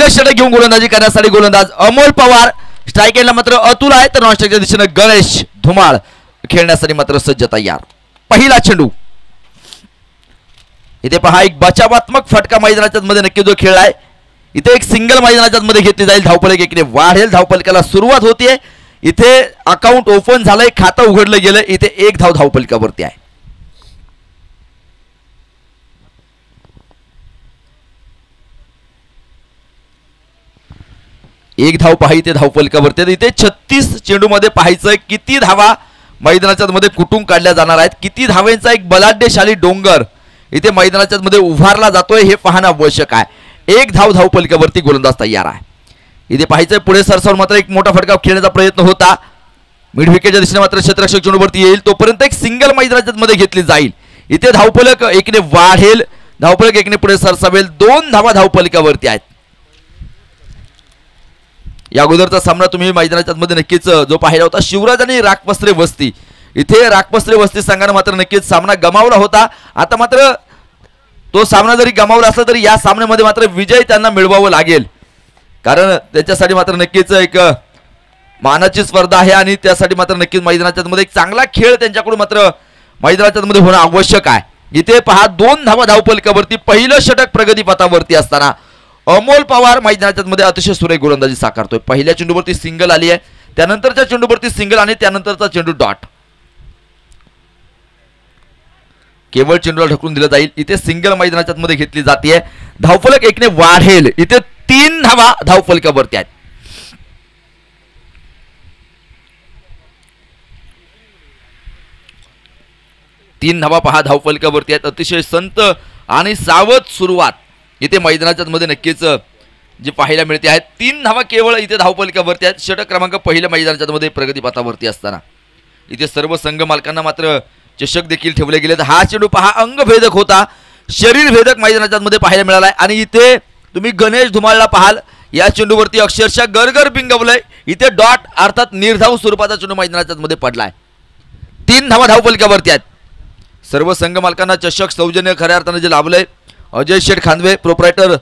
पहिलं षटक घेऊन गोलंदाजी करण्यासाठी गोलंदाज अमोल पवार. स्ट्राईक एंडला मात्र अतुल आहे, तर नॉन स्ट्राईकच्या दिशेने गणेश धुमाळ खेळण्यासाठी मात्र सज्ज तयार. पहिला चेंडू इथे पहा, एक बचावात्मक फटका मैदानाच्या मध्ये नक्की जो खेळलाय. इथे एक सिंगल मैदानाच्या मध्ये घेतली जाईल. धावफलक एकीने वाढेल. धावफलकाला सुरुवात होतीये. इथे अकाउंट ओपन झालंय, खातं उघडलं गेलं. इथे एक धाव धावफलकावरती आहे. एक धाव पाहिजे ते धावफलकावरती. इथे 36 चेंडू मध्ये पाहायचं किती धावा मैदानाच्या मध्ये कुठून काढल्या जाणार आहेत. किती धावेंचा एक बलाढ्यशाली डोंगर इथे मैदानाच्या मध्ये उभारला जातोय हे पाहणं आवश्यक आहे. एक धाव धावफलकावरती गोलंदाज तयार आहे. इथे पाहायचंय पुढे सरसावून मात्र एक मोठा फटका खेळण्याचा प्रयत्न होता. मिड विकेटच्या दिशेने मात्र क्षेत्ररक्षक चेंडूवरती येईल, तोपर्यंत एक सिंगल मैदानाच्या मध्ये घेतली जाईल. इथे धावफलक एकीने वाढेल. धावफलक एकीने पुढे सरसावेल. 2 धावा धावफलकावरती आहेत. या अगोदरचा सामना तुम्ही मैदानाच्या मध्ये नक्कीच जो पाहिला होता, शिवराज आणि राखपसरे वस्ती. इथे राखपसरे वस्ती संघाने मात्र नक्कीच सामना गमावला होता. आता मात्र तो सामना जरी गमावला असला तरी या सामन्यामध्ये मात्र विजय त्यांना मिळवावं लागेल, कारण त्याच्यासाठी मात्र नक्कीच एक मानाची स्पर्धा आहे आणि त्यासाठी मात्र नक्कीच मैदानाच्या मध्ये एक चांगला खेळ त्यांच्याकडून मात्र मैदानाच्या मध्ये होणं आवश्यक आहे. इथे पहा 2 धावा धावफलकावरती. पहिलं षटक प्रगतीपथावरती असताना अमोल पवार मैदानाच्या मध्ये अतिशय सुरेख गोलंदाजी साकारतोय. पहिल्या चेंडूवरती सिंगल आली आहे, त्यानंतरच्या चेंडूवरती सिंगल आणि त्यानंतरचा चेंडू डॉट. केवळ चेंडूला ढकलून दिलं जाईल. इथे सिंगल मैदानाच्या मध्ये घेतली जाते. धावफलक एकने वाढेल. इथे 3 धावा धावफलकावरती आहेत. तीन धावा पहा धावफलकावरती आहेत. अतिशय संत आणि सावध सुरुवात इथे मैदानाच्या मध्ये नक्कीच जी पाहायला मिळते आहे. 3 धावा केवळ इथे धावफलकावरती आहेत. षटक क्रमांक पहिल्या मैदानाच्या मध्ये प्रगतीपथावरती असताना इथे सर्व संघ मालकांना मात्र चषक देखील ठेवले गेलेत. हा चेंडू पहा अंगभेदक होता, शरीर भेदक मैदानाच्या मध्ये पाहायला मिळालाय. आणि इथे तुम्ही गणेश धुमाळला पाहाल, या चेंडूवरती अक्षरशः गरगर बिंगवलंय. इथे डॉट अर्थात निर्धाव स्वरूपाचा चेंडू मैदानाच्या मध्ये पडलाय. 3 धावा धावफलकावरती आहेत. सर्व संघ मालकांना चषक सौजन्य खऱ्या अर्थाने जे लाभलंय अजय शेठ खांदवे प्रोप्रायटर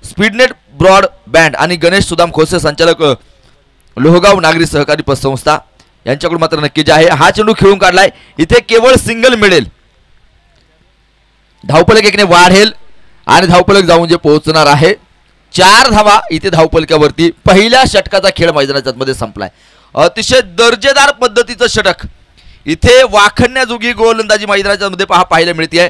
स्पीडनेट ब्रॉडबँड आणि गणेश सुदाम खोसे संचालक लोहगाव नागरी सहकारी पतसंस्था यांच्याकडून मात्र नक्की जे आहे. हा चेंडू खेळून काढलाय. इथे केवळ सिंगल मिळेल. धावफलक एकने वाढेल आणि धावफलक जाऊन जे पोहोचणार आहे 4 धावा इथे धावफलकावरती. पहिल्या षटकाचा खेळ मैदानाच्या मध्ये संपलाय. अतिशय दर्जेदार पद्धतीचं षटक इथे वाखण्याजोगी गोलंदाजी मैदानाच्या मध्ये पाहायला मिळते.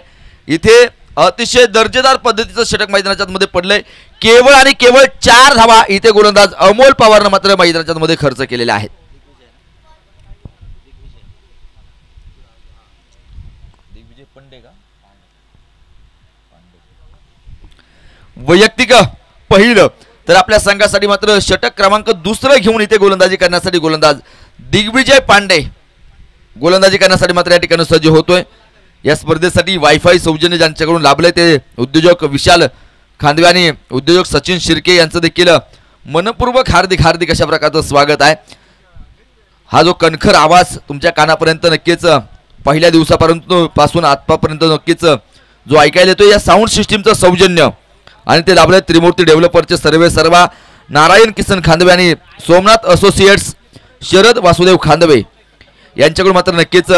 इथे अतिशय दर्जेदार पद्धतीचं षटक मैदानाच्या मध्ये पडलंय. केवळ आणि केवळ 4 धावा इथे गोलंदाज अमोल पवारनं मात्र मैदानाच्या मध्ये खर्च केलेले आहेत. वैयक्तिक पहिलं तर आपल्या संघासाठी मात्र षटक क्रमांक 2 घेऊन इथे गोलंदाजी करण्यासाठी गोलंदाज दिग्विजय पांडे गोलंदाजी करण्यासाठी मात्र या ठिकाणी सज्ज होतोय. या स्पर्धेसाठी वायफाय सौजन्य ज्यांच्याकडून लाभले ते उद्योजक विशाल खांदवे आणि उद्योजक सचिन शिर्के यांचं देखील मनपूर्वक हार्दिक अशा प्रकारचं स्वागत आहे. हा जो कणखर आवाज तुमच्या कानापर्यंत नक्कीच पहिल्या दिवसापासून आतापर्यंत नक्कीच जो ऐकायला येतो, या साऊंड सिस्टीमचं सौजन्य आणि ते लाभले त्रिमूर्ती डेव्हलपरचे सर्वा नारायण किसन खांदवे आणि सोमनाथ असोसिएट्स शरद वासुदेव खांदवे यांच्याकडून मात्र नक्कीच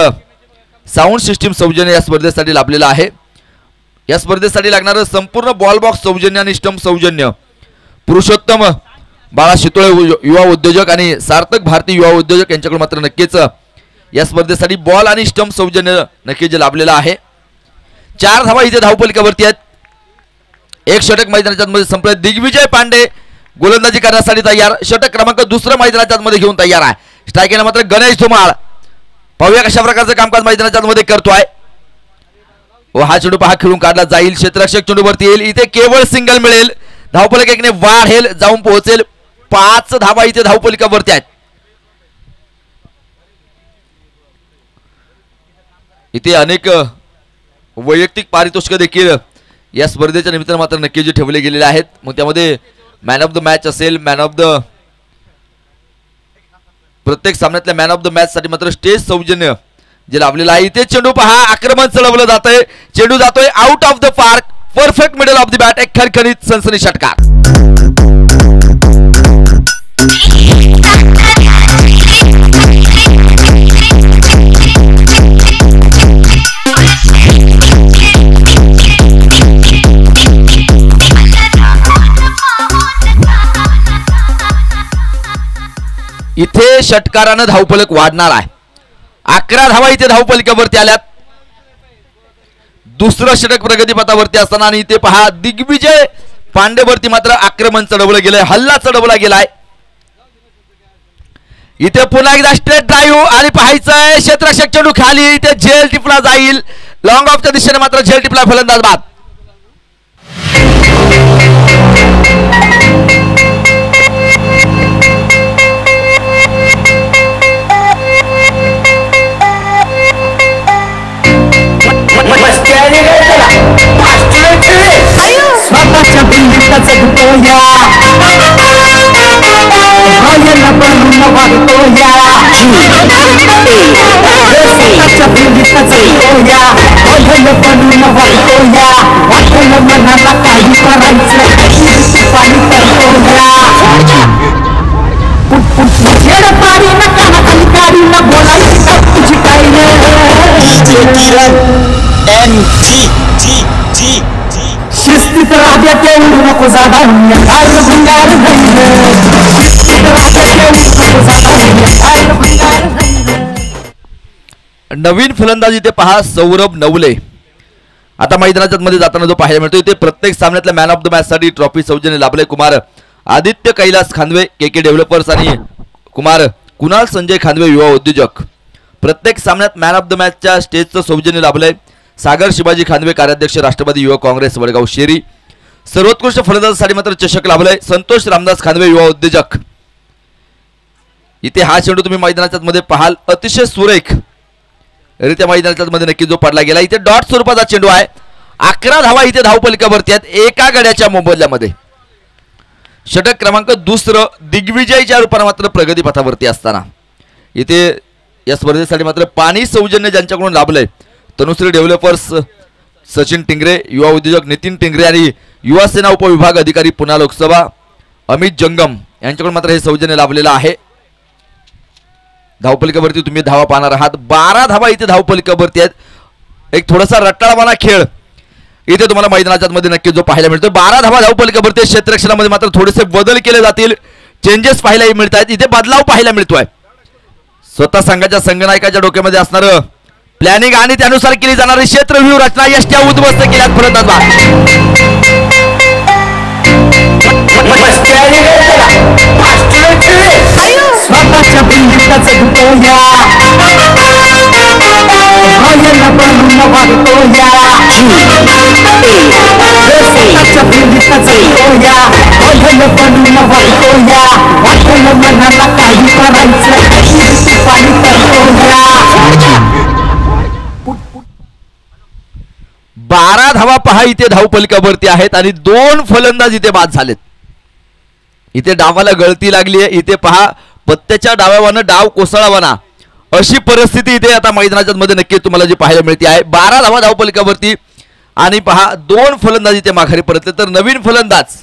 साऊंड सिस्टीम सौजन्य या स्पर्धेसाठी लाभलेला आहे. या स्पर्धेसाठी लागणारं संपूर्ण बॉल बॉक्स सौजन्य आणि स्टंप सौजन्य पुरुषोत्तम बाळा शितोळे युवा उद्योजक आणि सार्थक भारती युवा उद्योजक यांच्याकडून मात्र नक्कीच या स्पर्धेसाठी बॉल आणि स्टंप सौजन्य नक्कीच जे लाभलेलं आहे. 4 धावा इथे धावफलकावरती आहेत. एक षटक मैदानाच्या मध्ये संपलं. दिग्विजय पांडे गोलंदाजी करण्यासाठी तयार. षटक क्रमांक 2 मैदानाच्या मध्ये घेऊन तयार आहे. स्ट्राईकला मात्र गणेश धुमाळ. पाहूया कशा प्रकारचं कामकाज मैदानाच्या मध्ये करतोय. व हा चेंडू पहा खेळून काढला जाईल. क्षेत्ररक्षक चेंडूवरती येईल. इथे केवळ सिंगल मिळेल. धावफलक एकने वाढेल, जाऊन पोहोचेल. 5 धावा इथे धावफलकावरती आहेत. इथे अनेक वैयक्तिक पारितोषिक देखील या स्पर्धेच्या निमित्तानं मात्र नक्की जे ठेवले गेलेले आहेत. मग त्यामध्ये मॅन ऑफ द मॅच असेल, मॅन ऑफ द प्रत्येक सामन्यातल्या मॅन ऑफ द मॅच साठी मात्र स्टेज सौजन्य जे लाभलेलं आहे. इथे चेंडू पहा आक्रमण चढवलं जातंय. चेंडू जातोय out of the park. Perfect middle of the bat. एक खणखणीत सनसनी षटकार. इथे षटकारानं धावफलक वाढणार आहे. 11 धावा इथे धावफलकावरती आल्यात. दुसरं षटक प्रगतीपथावरती असताना आणि इथे पहा दिग्विजय पांडेवरती मात्र आक्रमण चढवलं गेलंय, हल्ला चढवला गेलाय. इथे पुन्हा एकदा स्ट्रेट ड्राईव्ह आणि पाहायचंय क्षेत्ररक्षक चेंडू खाली, इथे झेल टिपला जाईल. लॉंग ऑफच्या दिशेने मात्र झेल टिपला, फलंदाज बाद. स्वतःच्या बिंदीचा जगतो या भयाला बनून वागतो या स्वतःच्या बिंदीचा जगतो या भयाला बनून वागतो या वाटलं मनाला काही करायचं पाणी करतो या पुटपुट पाणी ना कानाखाली गाडी ना बोलायची तुझी काही शिस्तीत राहत्या येऊ नको जागा नवीन फलंदाज इथे पहा सौरभ नवले. आता मैदानाच्या मध्ये जाताना जो पाहायला मिळतो इथे प्रत्येक सामन्यातल्या मॅन ऑफ द मॅच साठी ट्रॉफी सौजन्य लाभले कुमार आदित्य कैलास खानवे के डेव्हलपर्स आणि कुमार कुणाल संजय खानवे युवा उद्योजक. प्रत्येक सामन्यात मॅन ऑफ द मॅचच्या स्टेजचं सौजन्य लाभलंय सागर शिवाजी खानवे कार्याध्यक्ष राष्ट्रवादी युवक काँग्रेस वडगाव शेरी. सर्वोत्कृष्ट फलंदाजासाठी मात्र चषक लाभलंय संतोष रामदास खानवे युवा उद्योजक. इथे हा चेंडू तुम्ही मैदानाच्या मध्ये पाहाल अतिशय सुरेख रित्या मैदानाच्या मध्ये नक्की जो पडला गेला. इथे डॉट स्वरूपाचा चेंडू आहे. 11 धावा इथे धावफलकावरती आहेत एका गड्याच्या मोबदल्यामध्ये. षटक क्रमांक दुसरं दिग्विजयच्या रूपाने मात्र प्रगती पथावरती असताना इथे या स्पर्धेसाठी मात्र पाणी सौजन्य ज्यांच्याकडून लाभलंय तनुश्री डेव्हलपर्स सचिन टिंगरे युवा उद्योजक नितीन टिंगरे आणि युवा सेना उपविभाग अधिकारी पुणे लोकसभा अमित जंगम यांच्याकडून मात्र हे सौजन्य लाभलेलं आहे. धावफलकावरती तुम्ही धावा पाहणार आहात. 12 धावा इथे धावफलकावरती आहेत. एक थोडासा रट्टाळवाना खेळ इथे तुम्हाला मैदानाच्या मध्ये नक्की जो पाहायला मिळतो. 12 धावा धावफलकावरती. क्षेत्ररक्षणामध्ये मात्र थोडेसे बदल केले जातील, चेंजेस पाहायला मिळत आहेत. इथे बदलाव पाहायला मिळतोय. स्वतः संघाच्या संघनायकाच्या डोक्यामध्ये असणारं प्लॅनिंग आणि त्यानुसार केली जाणारी क्षेत्रव्यूह रचना यष्ट्या उद्ध्वस्त केल्यात फलंदाज. स्वतःच्या बिंदीचा जगतो या भयाला बनून वागतो या स्वतःच्या बिंदीचा जगतो या भयाला बनून वागतो या वाटलं मनाला काही करायचं पाणी करतो या. 12 धावा पहा इथे धावफलकावरती आहेत आणि 2 फलंदाज इथे बाद झालेत. इथे डावाला गळती लागली आहे. इथे पहा पत्त्याच्या डाव्यावानं डाव कोसळावाना अशी परिस्थिती इथे आता मैदानाच्या मध्ये नक्की तुम्हाला जी पाहायला मिळते आहे. 12 धावा धावफलकावरती आणि पहा 2 फलंदाज इथे माघारी परतले. तर नवीन फलंदाज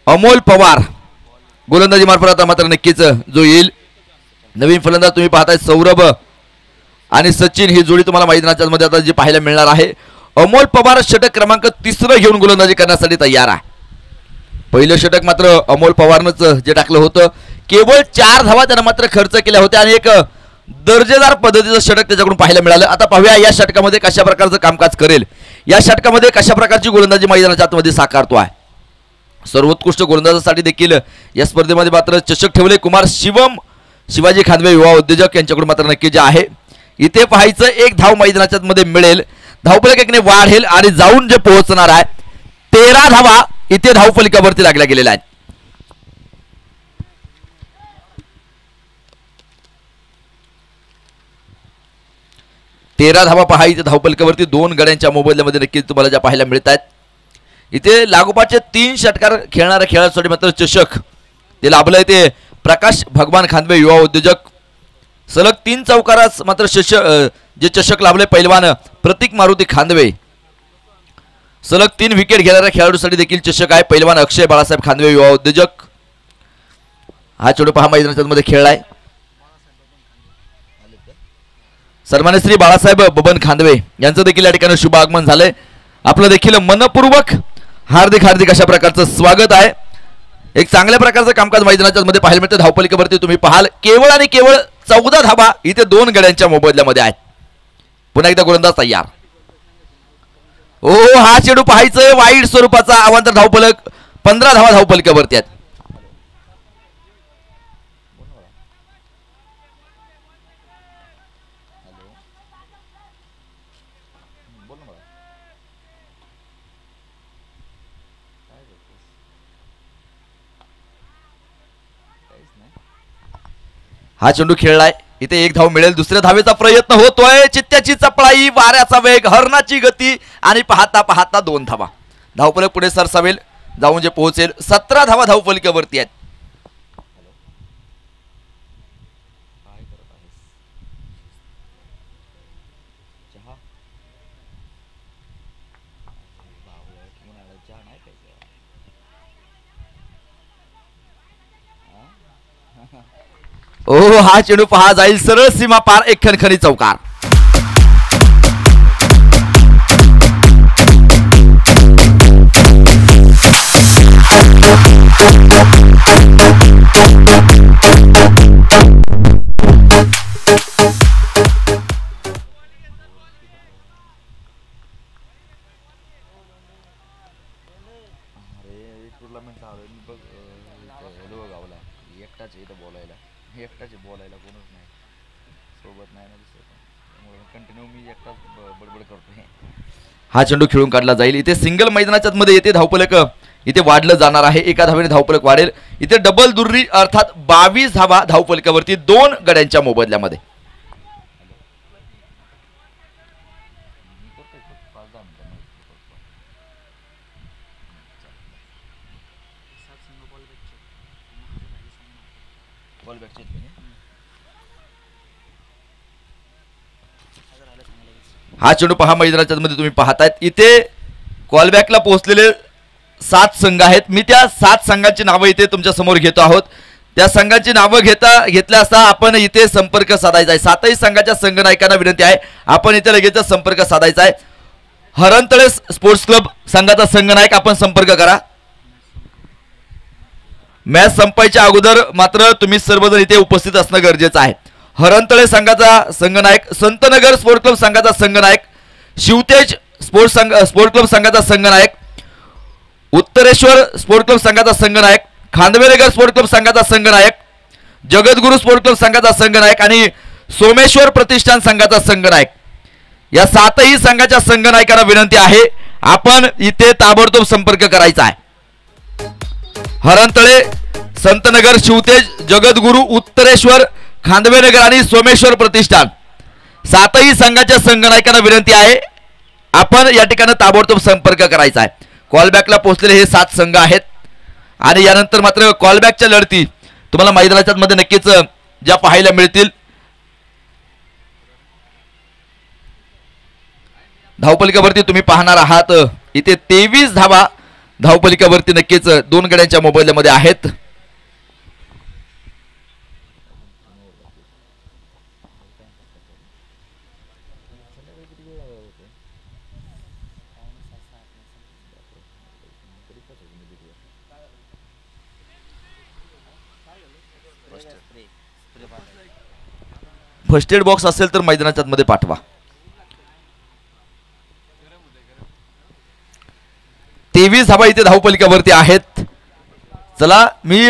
अमोल पवार गोलंदाजी मार्फत आता मात्र नक्कीच जो येईल. नवीन फलंदाज तुम्ही पाहताय सौरभ आणि सचिन ही जोडी तुम्हाला मैदानाच्या मध्ये आता जी पाहायला मिळणार आहे. अमोल पवार षटक क्रमांक 3 घेऊन गोलंदाजी करण्यासाठी तयार आहे. पहिलं षटक मात्र अमोल पवारनंच जे टाकलं होतं. केवळ 4 धावा त्यानं मात्र खर्च केल्या होत्या आणि एक दर्जेदार पद्धतीचं षटक त्याच्याकडून पाहायला मिळालं. आता पाहूया या षटकामध्ये कशा प्रकारचं कामकाज करेल, या षटकामध्ये कशा प्रकारची गोलंदाजी मैदानाच्या आतमध्ये साकारतो आहे. सर्वोत्कृष्ट गोलंदाजासाठी देखील या स्पर्धेमध्ये मात्र चषक ठेवले कुमार शिवाजी खानवे युवा उद्योजक यांच्याकडून मात्र नक्की जे आहे. इथे पाहायचं 1 धाव मैदानाच्या मध्ये मिळेल, धावफलक एकने वाढेल आणि जाऊन जे पोहोचणार आहे 13 धावा इथे धावफलकावरती लागल्या गेलेल्या आहेत. तेरा धावा पहा इथे धावफलकावरती 2 गड्यांच्या मोबदल्यामध्ये नक्की तुम्हाला ज्या पाहायला मिळत आहेत. इथे लागोपाठचे 3 षटकार खेळणाऱ्या खेळाडूसाठी मात्र चषक ते लाभलंय ते प्रकाश भगवान खानवे युवा उद्योजक. सलग 3 चौकारास मात्र जे चषक लाभले पैलवान प्रतीक मारुती खानवे. सलग 3 विकेट घेणाऱ्या खेळाडूसाठी देखील चषक आहे पैलवान अक्षय बाळासाहेब खानवे युवा उद्योजक. हा चेंडू पहा मैदानाच्या मध्ये खेळलाय. सन्मान्य श्री बाळासाहेब बबन खानवे यांचं देखील या ठिकाणी शुभ आगमन झालंय. आपलं देखील मनपूर्वक हार्दिक अशा प्रकारचं स्वागत आहे. एक चांगल्या प्रकारचं कामकाज मैदानाच्या मध्ये पाहायला मिळतं. धावपलिकेवरती तुम्ही पाहाल केवळ आणि केवळ 14 धावा इथे 2 गड्यांच्या मोबदल्यामध्ये आहेत. पुन्हा एकदा गोलंदाज तयार. ओ हा चेंडू पाहायचं वाईट स्वरूपाचा अवांतर धावफलक. 15 धावा धावफलकावरती आहेत. हा चेंडू खेळलाय. इथे 1 धाव मिळेल. दुसऱ्या धावेचा प्रयत्न होतोय. चित्त्याची चपळाई, वाऱ्याचा वेग, हरणाची गती आणि पाहता पाहता 2 धावा. धावफलक पुढे सरसावेल, जाऊन जे पोहोचेल. 17 धावा धावफलकावरती आहेत. ओ हा चेंडू पहा जाईल सरळ सीमा पार. एक खणखणी चौकार. हा चेंडू खेळून काढला जाईल. इथे सिंगल मैदानाच्या मध्ये येते धावफलक इथे वाढलं जाणार आहे. एका धावेने धावफलक वाढेल. इथे डबल दुर्री अर्थात 22 धावा धावफलकावरती 2 गड्यांच्या मोबदल्यामध्ये. हा चेंडू पहा मैदानाच्या मध्ये तुम्ही पाहतायत. इथे कॉलबॅकला पोहोचलेले 7 संघ आहेत. मी त्या 7 संघांची नावं इथे तुमच्या समोर घेतो आहोत. त्या संघांची नावं घेतल्या असता आपण इथे संपर्क साधायचा आहे. 7ही संघाच्या संघ नायकांना विनंती आहे आपण इथे लगेच संपर्क साधायचा आहे. हरणतळे स्पोर्ट्स क्लब संघाचा संघ नायक आपण संपर्क करा. मॅच संपायच्या अगोदर मात्र तुम्ही सर्वजण इथे उपस्थित असणं गरजेचं आहे. हरणतळे संघाचा संघनायक, संतनगर स्पोर्ट क्लब संघाचा संघनायक, शिवतेज स्पोर्ट क्लब संघाचा संघनायक, उत्तरेश्वर स्पोर्ट क्लब संघाचा संघनायक, खांदवेनगर स्पोर्ट क्लब संघाचा संघनायक, जगद्गुरु स्पोर्ट क्लब संघाचा संघनायक आणि सोमेश्वर प्रतिष्ठान संघाचा संघनायक. या 7ही संघाच्या संघनायकांना विनंती आहे आपण इथे ताबडतोब संपर्क करायचा आहे. हरणतळे, संतनगर, शिवतेज, जगद्गुरु, उत्तरेश्वर, खांदवेनगर आणि सोमेश्वर प्रतिष्ठान 7ही संघाच्या संघनायकांना विनंती आहे आपण या ठिकाणी ताबडतोब संपर्क करायचा आहे. कॉलबॅकला पोहोचलेले हे 7 संघ आहेत आणि यानंतर मात्र कॉलबॅकच्या लढती तुम्हाला मैदानाच्या मध्ये नक्कीच ज्या पाहायला मिळतील. धावपलिकावरती तुम्ही पाहणार आहात इथे 23 धावा धावपलिकावरती नक्कीच 2 गड्यांच्या मोबाईलमध्ये आहेत. फर्स्ट एड बॉक्स असेल तर मैदानाच्या मध्ये पाठवा. 23 धावा इथे धावपलिकावरती आहेत. चला मी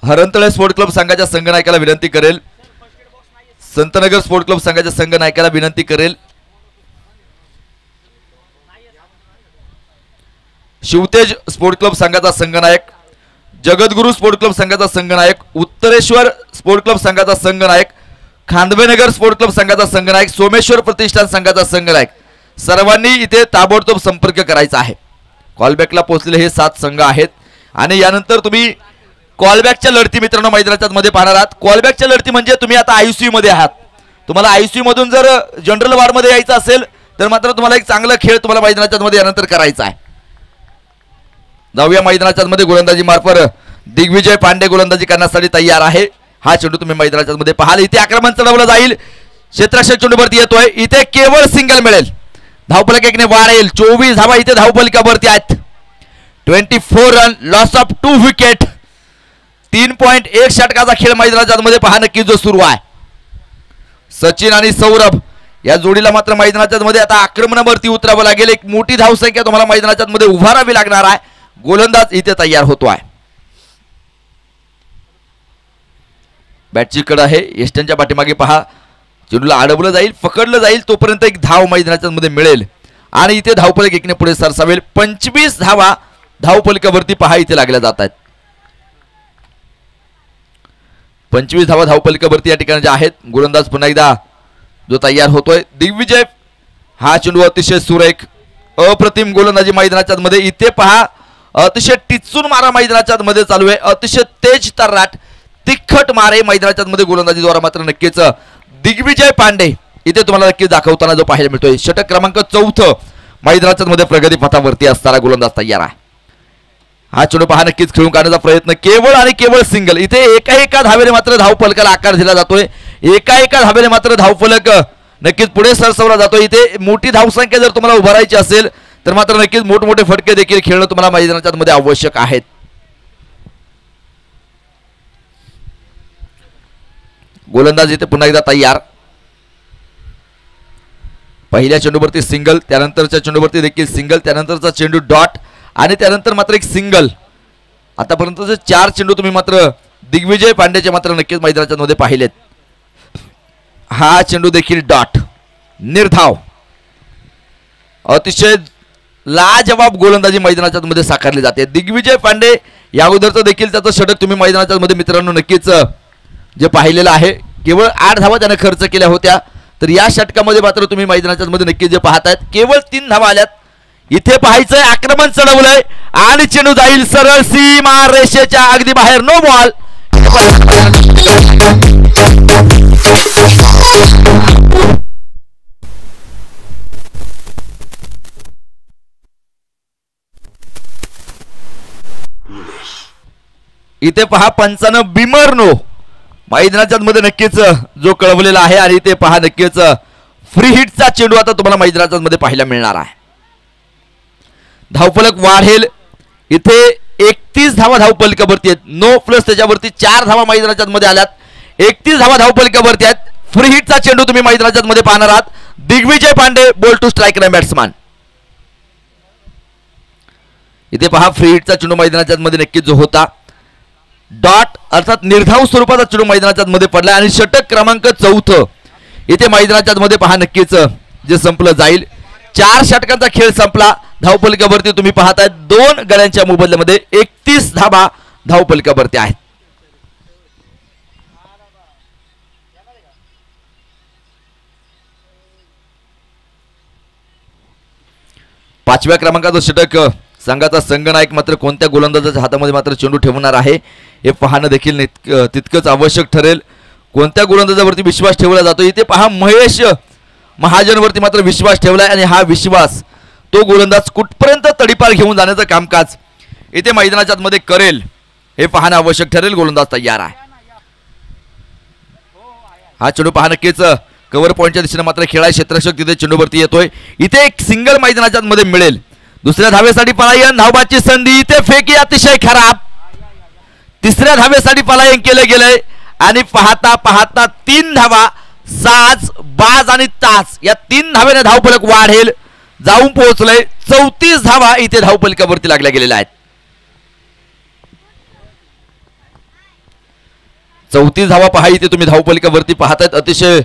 हरणतळे स्पोर्ट क्लब संघाच्या संघनायकाला विनंती करेल, संतनगर स्पोर्ट क्लब संघाच्या संघनायकाला विनंती करेल, शिवतेज स्पोर्ट क्लब संघाचा संघनायक, जगद्गुरु स्पोर्ट क्लब संघाचा संघनायक, उत्तरेश्वर स्पोर्ट क्लब संघाचा संघनायक, खांदवेनगर स्पोर्ट क्लब संघाचा संघनायक, सोमेश्वर प्रतिष्ठान संघाचा संघनायक सर्वांनी इथे ताबडतोब संपर्क करायचा आहे. कॉलबॅकला पोहोचलेले हे 7 संघ आहेत आणि यानंतर तुम्ही कॉलबॅकच्या लढती मित्रांनो मैदानाच्या मध्ये पाहणार आहात. कॉलबॅकच्या लढती म्हणजे तुम्ही आता आयसीयू मध्ये आहात. तुम्हाला आयसीयू मधून जर जनरल वॉर्ड मध्ये यायचं असेल तर मात्र तुम्हाला एक चांगला खेळ तुम्हाला मैदानाच्या मध्ये यानंतर करायचा आहे. जाऊया मैदानाच्या मध्ये गोलंदाजी मार्फत दिग्विजय पांडे गोलंदाजी करण्यासाठी तयार आहे. हा चेंडू तुम्ही मैदानाच्या मध्ये पाहाल. इथे आक्रमण चढवलं जाईल. क्षेत्ररक्षक चेंडूवरती येतोय. इथे केवळ सिंगल मिळेल. धावफलक 1ने वाढेल. 24 धावा इथे धावफलकावरती आहेत. 24 रन, लॉस ऑफ 2 विकेट. 3.1 षटकाचा खेळ मैदानाच्या मध्ये पहा नक्की जो सुरू आहे. सचिन आणि सौरभ या जोडीला मात्र मैदानाच्या मध्ये आता आक्रमणावरती उतरावं लागेल. एक मोठी धावसंख्या तुम्हाला मैदानाच्या मध्ये उभारावी लागणार आहे. गोलंदाज इथे तयार होतो आहे. बॅटची कड आहे. एस्टनच्या पाठीमागे पहा चेंडूला अडवलं जाईल, पकडलं जाईल, तोपर्यंत एक धाव मैदानाच्या मध्ये मिळेल आणि इथे धावफलक एकने पुढे सरसावेल. 25 धावा धावफलकावरती पहा इथे लागल्या जात आहेत. 25 धावा धावफलकावरती या ठिकाणी ज्या आहेत. गोलंदाज पुन्हा एकदा जो तयार होतोय. दिग्विजय हा चेंडू अतिशय सुरेख अप्रतिम गोलंदाजी मैदानाच्या मध्ये. इथे पहा अतिशय टिचून मारा मैदानाच्या मध्ये चालू आहे. अतिशय तेज तर्राट तिखट मारे मैदानाच्या मध्ये गोलंदाजीद्वारा मात्र नक्कीच दिग्विजय पांडे इथे तुम्हाला नक्कीच दाखवताना जो पाहायला मिळतोय. षटक क्रमांक 4 मैदानाच्या मध्ये प्रगती पथावरती असताना गोलंदाज तयार आहे. हा चेंडू पहा नक्कीच खेळून काढण्याचा प्रयत्न केवळ आणि केवळ सिंगल. इथे एका धावेने मात्र धावफलकाला आकार दिला जातोय. एका धावेने मात्र धावफलक नक्कीच पुढे सरसवला जातोय. इथे मोठी धावसंख्या जर तुम्हाला उभारायची असेल तर मात्र नक्कीच मोठमोठे फटके देखील खेळणं तुम्हाला मैदानाच्या मध्ये आवश्यक आहेत. गोलंदाज इथे पुन्हा एकदा तयार. पहिल्या चेंडूवरती सिंगल, त्यानंतरच्या चेंडूवरती देखील सिंगल, त्यानंतरचा चेंडू डॉट आणि त्यानंतर मात्र एक सिंगल. आतापर्यंतचे 4 चेंडू तुम्ही मात्र दिग्विजय पांडेचे मात्र नक्कीच मैदानाच्या मध्ये पाहिलेत. हा चेंडू देखील डॉट, निर्धाव. अतिशय लाजवाब गोलंदाजी मैदानाच्या मध्ये साकारली जाते. दिग्विजय पांडे या अगोदरचं देखील त्याचं षटक तुम्ही मैदानाच्या मध्ये मित्रांनो नक्कीच जे पाहिलेलं आहे. केवळ 8 धावा त्याने खर्च केल्या होत्या. तर या षटकामध्ये मात्र तुम्ही मैदानाच्या मध्ये नक्कीच जे पाहतायत केवळ 3 धावा आल्यात. इथे पाहायचंय आक्रमण चढवलंय आणि चेंडू जाईल सरळ सीमा रेषेच्या अगदी बाहेर. No ball. इथे पहा पंचानं बिमर मैदानाच्या मध्ये नक्कीच जो कळवलेला आहे आणि इथे पहा नक्कीच फ्री हिटचा चेंडू आता तुम्हाला मैदानाच्या मध्ये पाहायला मिळणार आहे. धावफलक वाढेल. इथे 31 धावा धावफलकावरती आहेत. नो प्लस त्याच्यावरती 4 धावा मैदानाच्या मध्ये आल्यात. 31 धावा धावफलकावरती आहेत. फ्री हिटचा चेंडू तुम्ही मैदानाच्या मध्ये पाहणार आहात. Digvijay Pandey ball to strike न बॅट्समॅन. इथे पहा फ्री हिटचा चेंडू मैदानाच्या मध्ये नक्कीच जो होता डॉट अर्थात निर्धाव स्वरूपाचा चेंडू मैदानाच्या मध्ये पडला आणि षटक क्रमांक 4 इथे मैदानाच्या मध्ये पहा नक्कीच जे संपलं जाईल. 4 षटकांचा खेळ संपला. धावफलकावरती तुम्ही पाहताय 2 गड्यांच्या मोबदल्यामध्ये 31 धावा धावफलकावरती आहेत. पाचव्या क्रमांकाचं षटक संघाचा संघनायक मात्र कोणत्या गोलंदाजाच्या हातामध्ये मात्र चेंडू ठेवणार आहे हे पाहणं देखील तितकंच आवश्यक ठरेल. कोणत्या गोलंदाजावरती विश्वास ठेवला जातो. इथे पहा महेश महाजनवरती मात्र विश्वास ठेवलाय आणि हा विश्वास तो गोलंदाज कुठपर्यंत तडीपार घेऊन जाण्याचं कामकाज इथे मैदानाच्या मध्ये करेल हे पाहणं आवश्यक ठरेल. गोलंदाज तयार आहे. हा चेंडू पहा नक्कीच कव्हर पॉईंटच्या दिशेने मात्र खेळाय क्षेत्ररक्षक तिथे चेंडूवरती येतोय. इथे एक सिंगल मैदानाच्या मध्ये मिळेल. दुसऱ्या धावेसाठी पलायन, धावबाची संधी. इथे फेकी अतिशय खराब. तिसऱ्या धावेसाठी पलायन केलं गेलंय आणि पाहता पाहता 3 धावा साज बाज आणि तास या 3 धावेने धावफलक वाढेल जाऊन पोहोचलंय. 34 धावा इथे धावफलकावरती लागल्या गेलेल्या आहेत. 34 धावा पहा इथे तुम्ही धावफलकावरती पाहतायत. अतिशय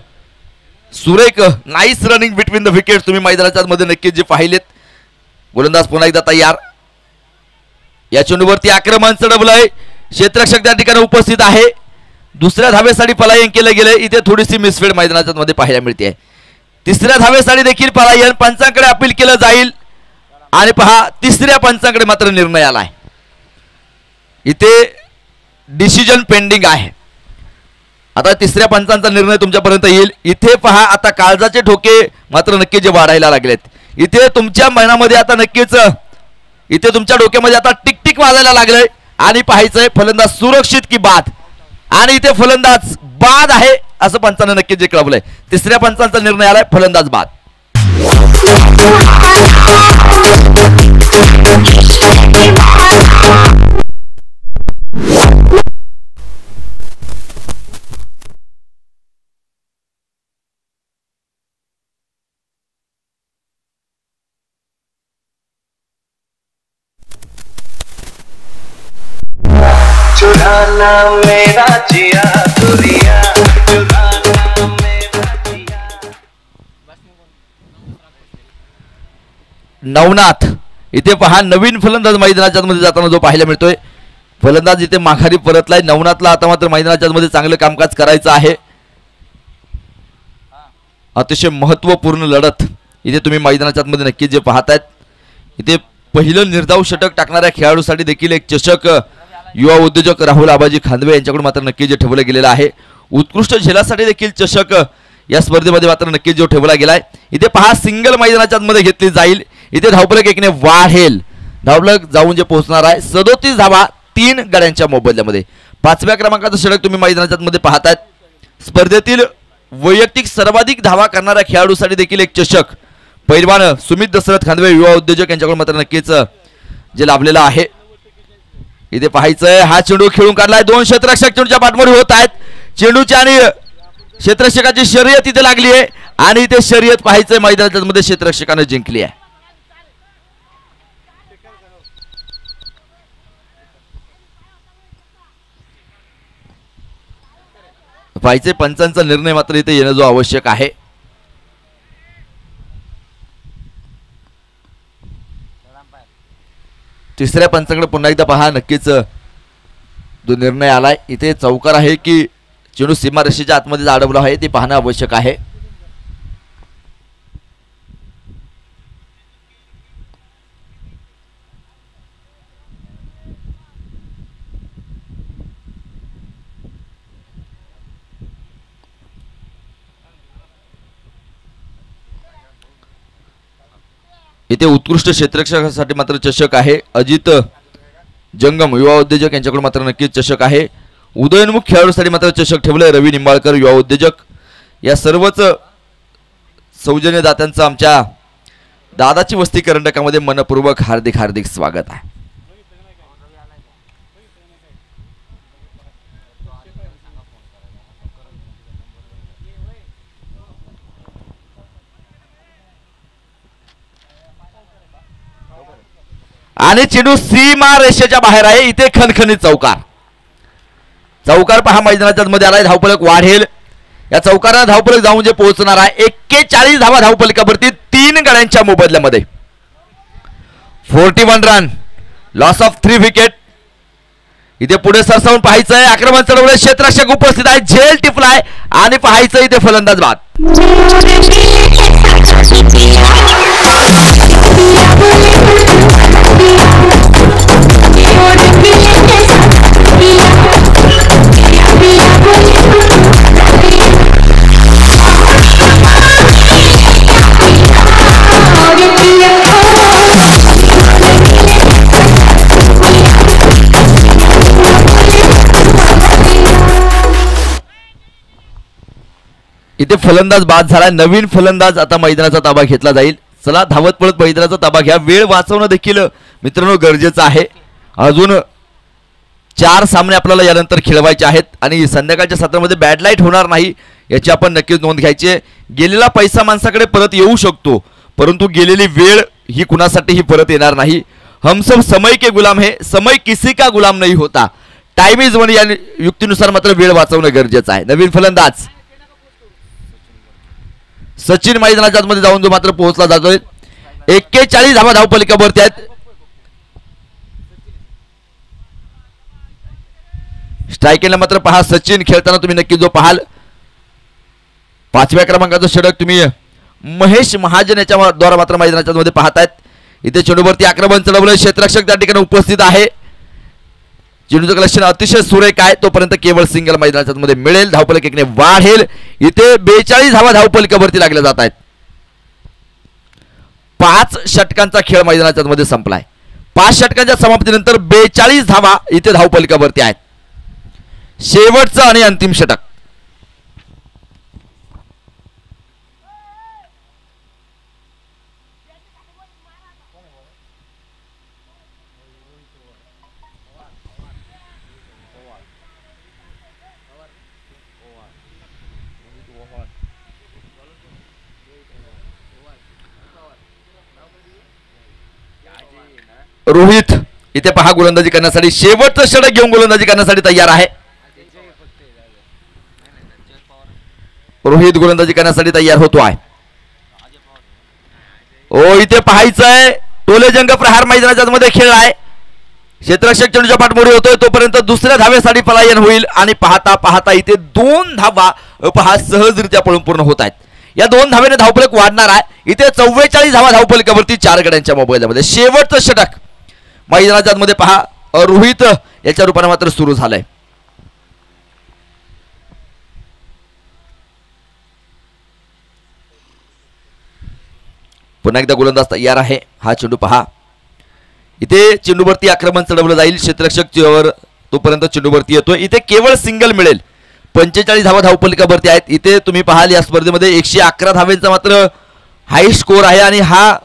सुरेख nice running between the wickets तुम्ही मैदानाच्या मध्ये नक्कीच जे पाहिलेत. गोलंदाज पुन्हा एकदा तयार. या चेंडूवरती आक्रमण चढवलंय. क्षेत्ररक्षक त्या ठिकाणी उपस्थित आहे. दुसऱ्या धावेसाठी पलायन केलं गेलंय. इथे थोडीशी मिसफील्ड मैदानाच्या मध्ये पाहायला मिळते. तिसऱ्या धावेसाठी देखील पलायन. पंचांकडे अपील केलं जाईल आणि पहा तिसऱ्या पंचांकडे मात्र निर्णय आलाय. इथे डिसिजन पेंडिंग आहे. आता तिसऱ्या पंचांचा निर्णय तुमच्यापर्यंत येईल. इथे पहा आता काळजाचे ठोके मात्र नक्की जे वाढायला लागलेत. इथे तुमच्या मनामध्ये आता नक्कीच इथे तुमच्या डोक्यामध्ये आता टिकटिक वाजायला लागलंय आणि पाहायचंय फलंदाज सुरक्षित की बाद. आणि इथे फलंदाज बाद आहे असं पंचांना नक्कीच जे कळवलंय. तिसऱ्या पंचांचा निर्णय आलाय फलंदाज बाद. चुराना मेरा जिया दुरिया चुराना मेरा जिया. नवनाथ इथे पहा नवीन फलंदाज मैदानाच्या मध्ये जाताना जो पाहायला मिळतोय. फलंदाज इथे माघारी परतलाय. नवनाथला आता मात्र मैदानाच्या मध्ये चांगलं कामकाज करायचं आहे. अतिशय महत्वपूर्ण लढत इथे तुम्ही मैदानाच्या मध्ये नक्कीच जे पाहतायत. इथे पहिलं निर्धाव षटक टाकणाऱ्या खेळाडूसाठी देखील एक चषक युवा उद्योजक राहुल आबाजी खांदवे यांच्याकडून मात्र नक्कीच जे ठेवलं गेलेलं आहे. उत्कृष्ट झेलासाठी देखील चषक या स्पर्धेमध्ये मात्र नक्कीच जो ठेवला गेलाय. इथे पहा सिंगल मैदानाच्या मध्ये घेतली जाईल. इथे धावफलक एकने वाढेल. धावफलक जाऊन जे पोहोचणार आहे 37 धावा 3 गड्यांच्या मोबदल्यामध्ये. 5व्या क्रमांकाचं षटक तुम्ही मैदानाच्या मध्ये पाहतायत. स्पर्धेतील वैयक्तिक सर्वाधिक धावा करणाऱ्या खेळाडूसाठी देखील एक चषक पैलवान सुमित दशरथ खांदवे युवा उद्योजक यांच्याकडून मात्र नक्कीच जे लाभलेलं आहे. इथे पाहायचंय हा चेंडू खेळून काढलाय. 2 क्षेत्ररक्षक चेंडूच्या पाठमोरी होत आहेत. चेंडूची आणि क्षेत्ररक्षकाची शर्यत इथे लागली आहे आणि इथे शर्यत पाहायचंय मैदानाच्या मध्ये क्षेत्ररक्षकाने जिंकली आहे. पाहिजे पंचांचा निर्णय मात्र इथे येणं जो आवश्यक आहे. तिसऱ्या पंचांकडे पुन्हा एकदा पहा. नक्कीच जो निर्णय आलाय इथे चौकार आहे की चेंडू सीमारेषेच्या आतमध्ये अडवला आहे ते पाहणं आवश्यक आहे. इथे उत्कृष्ट क्षेत्ररक्षकासाठी मात्र चषक आहे. अजित जंगम युवा उद्योजक यांच्याकडून मात्र नक्कीच चषक आहे. उदयोन्मुख खेळाडूसाठी मात्र चषक ठेवलंय रवी निंबाळकर युवा उद्योजक. या सर्वच सौजन्यदात्यांचं आमच्या दादाची वस्ती करंडकामध्ये मनपूर्वक हार्दिक हार्दिक स्वागत आहे. आणि चेंडू सीमा रेषेच्या बाहेर आहे. इथे खणखणीत चौकार. चौकार पहा मैदानाच्या मध्ये आलाय. धावफलक वाढेल. या चौकाराला धावफलक जाऊन जे पोहोचणार आहे 41 धावा धावफलकावरती 3 गड्यांच्या मोबदल्यामध्ये. 41 रन. Loss of 3 wicket. इथे पुढे सरसावून पाहायचंय. आक्रमण चढवलं. क्षेत्ररक्षक उपस्थित आहे. झेल टिपलाय आणि पाहायचं इथे फलंदाज बाद. इथे फलंदाज बाद झाला. नवीन फलंदाज आता मैदानाचा ताबा घेतला जाईल. चला धावत पळत मैदानाचा ताबा घ्या. वेळ वाचवणं देखील मित्रांनो गरजेचं आहे. अजून 4 सामने आपल्याला यानंतर खेळवायचे आहेत आणि संध्याकाळच्या सत्रामध्ये बॅड लाईट होणार नाही याची आपण नक्कीच नोंद घ्यायची आहे. गेलेला पैसा माणसाकडे परत येऊ शकतो परंतु गेलेली वेळ ही कुणासाठीही परत येणार नाही. हम सब समय के गुलाम है, समय किसी का गुलाम नहीं होता. टाइम इज मनी या युक्तीनुसार मात्र वेळ वाचवणं गरजेचं आहे. नवीन फलंदाज सचिन मैदानाच्या आतमध्ये जाऊन जो मात्र पोहोचला जातोय. 41 धावा धावफलकावरती आहेत. स्ट्रायकिंगला मात्र पहा सचिन खेळताना तुम्ही नक्की जो पाहाल. 5व्या क्रमांकाचं षटक तुम्ही महेश महाजन याच्या द्वारा मात्र मैदानाच्या मध्ये पाहतायत. इथे चेंडूवरती आक्रमण चढवलं. क्षेत्ररक्षक त्या ठिकाणी उपस्थित आहे. चेंडूचं कलेक्शन अतिशय सुरेख आहे. तोपर्यंत केवळ सिंगल मैदानाच्या मध्ये मिळेल. धावफलक एकने वाढेल. इथे 42 धावा धावफलकावरती लागल्या जात आहेत. 5 षटकांचा खेळ मैदानाच्या मध्ये संपलाय. 5 षटकांच्या समाप्तीनंतर 42 धावा इथे धावफलकावरती आहेत. शेवटचं आणि अंतिम षटक. रोहित इथे पहा गोलंदाजी करण्यासाठी शेवटचं षटक घेऊन गोलंदाजी करण्यासाठी तयार आहे. रोहित गोलंदाजी करण्यासाठी तयार होतो आहे. ओ इथे पाहायचंय टोले जंग प्रहार मैदानाच्या मध्ये खेळ आहे. क्षेत्ररक्षक चेंडूच्या पाठमोडी होतोय तोपर्यंत दुसऱ्या धावेसाठी पलायन होईल आणि पाहता पाहता इथे 2 धावा पहा सहजरित्या पळून पूर्ण होत आहेत. या 2 धावेने धावफलक वाढणार आहे. इथे 44 धावा धावफलकावरती 4 गड्यांच्या मोबाईलमध्ये शेवटचं षटक मैदानाच्या मध्ये पहा रोहित याच्या रूपाने मात्र सुरू झालंय. पुन्हा एकदा गोलंदाज तयार आहे. हा चेंडू पहा इथे चेंडूवरती आक्रमण चढवलं जाईल. क्षेत्ररक्षक तोपर्यंत चेंडूवरती येतोय. इथे केवळ सिंगल मिळेल. 45 धावा धावफलकावरती आहेत. इथे तुम्ही पाहाल या स्पर्धेमध्ये 111 धावेचा मात्र हाय स्कोर आहे आणि हा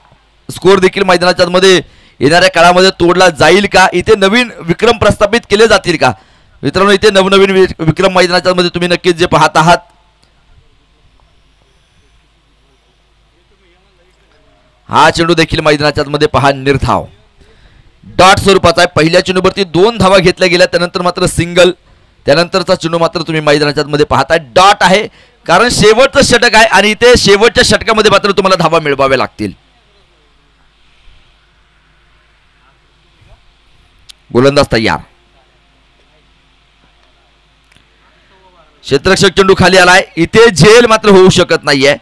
स्कोर देखील मैदानाच्या मध्ये येणाऱ्या काळामध्ये तोडला जाईल का, इथे नवीन विक्रम प्रस्थापित केले जातील का मित्रांनो. इथे नवनवीन विक्रम मैदानाच्या मध्ये तुम्ही नक्कीच जे पाहत आहात. हा चेंडू देखील मैदानाच्या मध्ये पहा निर्धाव डॉट स्वरूपाचा आहे. पहिल्या चेंडूवरती 2 धावा घेतल्या गेल्या त्यानंतर मात्र सिंगल, त्यानंतरचा चेंडू मात्र तुम्ही मैदानाच्या मध्ये पाहताय डॉट आहे कारण शेवटचं षटक आहे आणि इथे शेवटच्या षटकामध्ये मात्र तुम्हाला धावा मिळवाव्या लागतील. गोलंदाज तयार. क्षेत्ररक्षक चेंडू खाली आलाय. इथे झेल मात्र होऊ शकत नाहीये.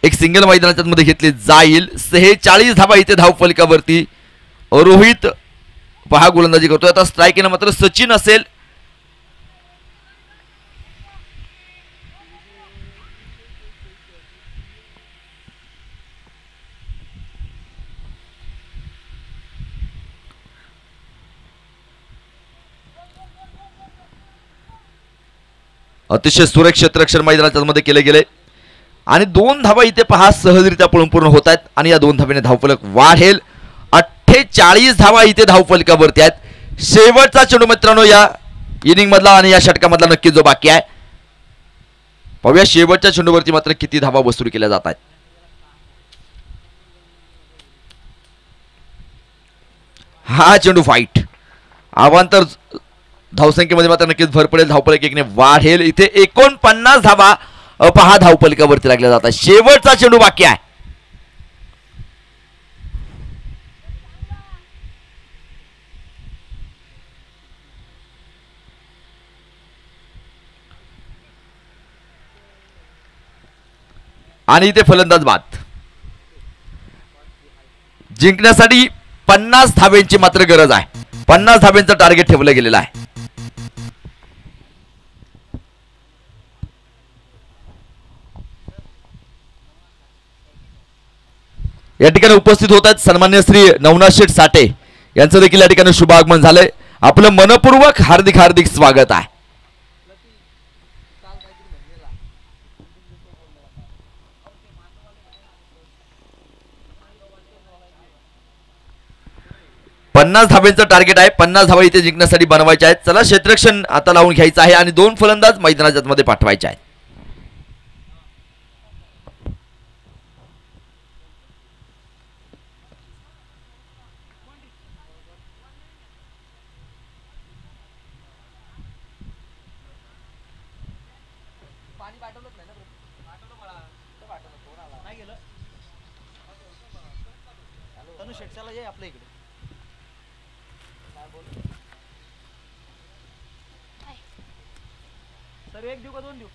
एक सिंगल मैदानाच्या मध्ये घेतली जाईल. 46 धावा इथे धावफलकावरती. रोहित पहा गोलंदाजी करतोय. आता स्ट्राईक येणं मात्र सचिन असेल. अतिशय सुरेख क्षेत्ररक्षण मैदानाच्या मध्ये केले गेले आणि 2 धावा इथे पहा सहजरित्या पळून पूर्ण होत आहेत आणि या 2 धावेने धावफलक वाढेल. 48 धावा इथे धावफलकावरती आहेत. शेवटचा चेंडू मित्रांनो या इनिंग मधला आणि या षटकामधला नक्की जो बाकी आहे. पाहूया शेवटच्या चेंडूवरती मात्र किती धावा वसूल केल्या जात आहेत. हा चेंडू फाईट अवांतर धावसंख्येमध्ये मात्र नक्कीच भर पडेल. धावफलक 1ने वाढेल. इथे 49 धावा पहा धावफलकावरती लागल्या जातात. शेवटचा चेंडू बाकी आहे. आणि इथे फलंदाज बाद. जिंकण्यासाठी 50 धावेंची मात्र गरज आहे. 50 धावेंचं टार्गेट ठेवलं गेलेलं आहे. या ठिकाणी उपस्थित होत आहेत सन्मान्य श्री नवनाथ शेठ साठे यांचं देखील या ठिकाणी शुभ आगमन झालंय. आपलं मनपूर्वक हार्दिक हार्दिक स्वागत आहे. पन्नास धावेचं टार्गेट आहे. 50 धावा इथे जिंकण्यासाठी बनवायचे आहेत. चला क्षेत्ररक्षण आता लावून घ्यायचं आहे आणि 2 फलंदाज मैदानाच्या मध्ये पाठवायचे आहेत. आपल्या इकडे सर 1 देऊ का 2 देऊ.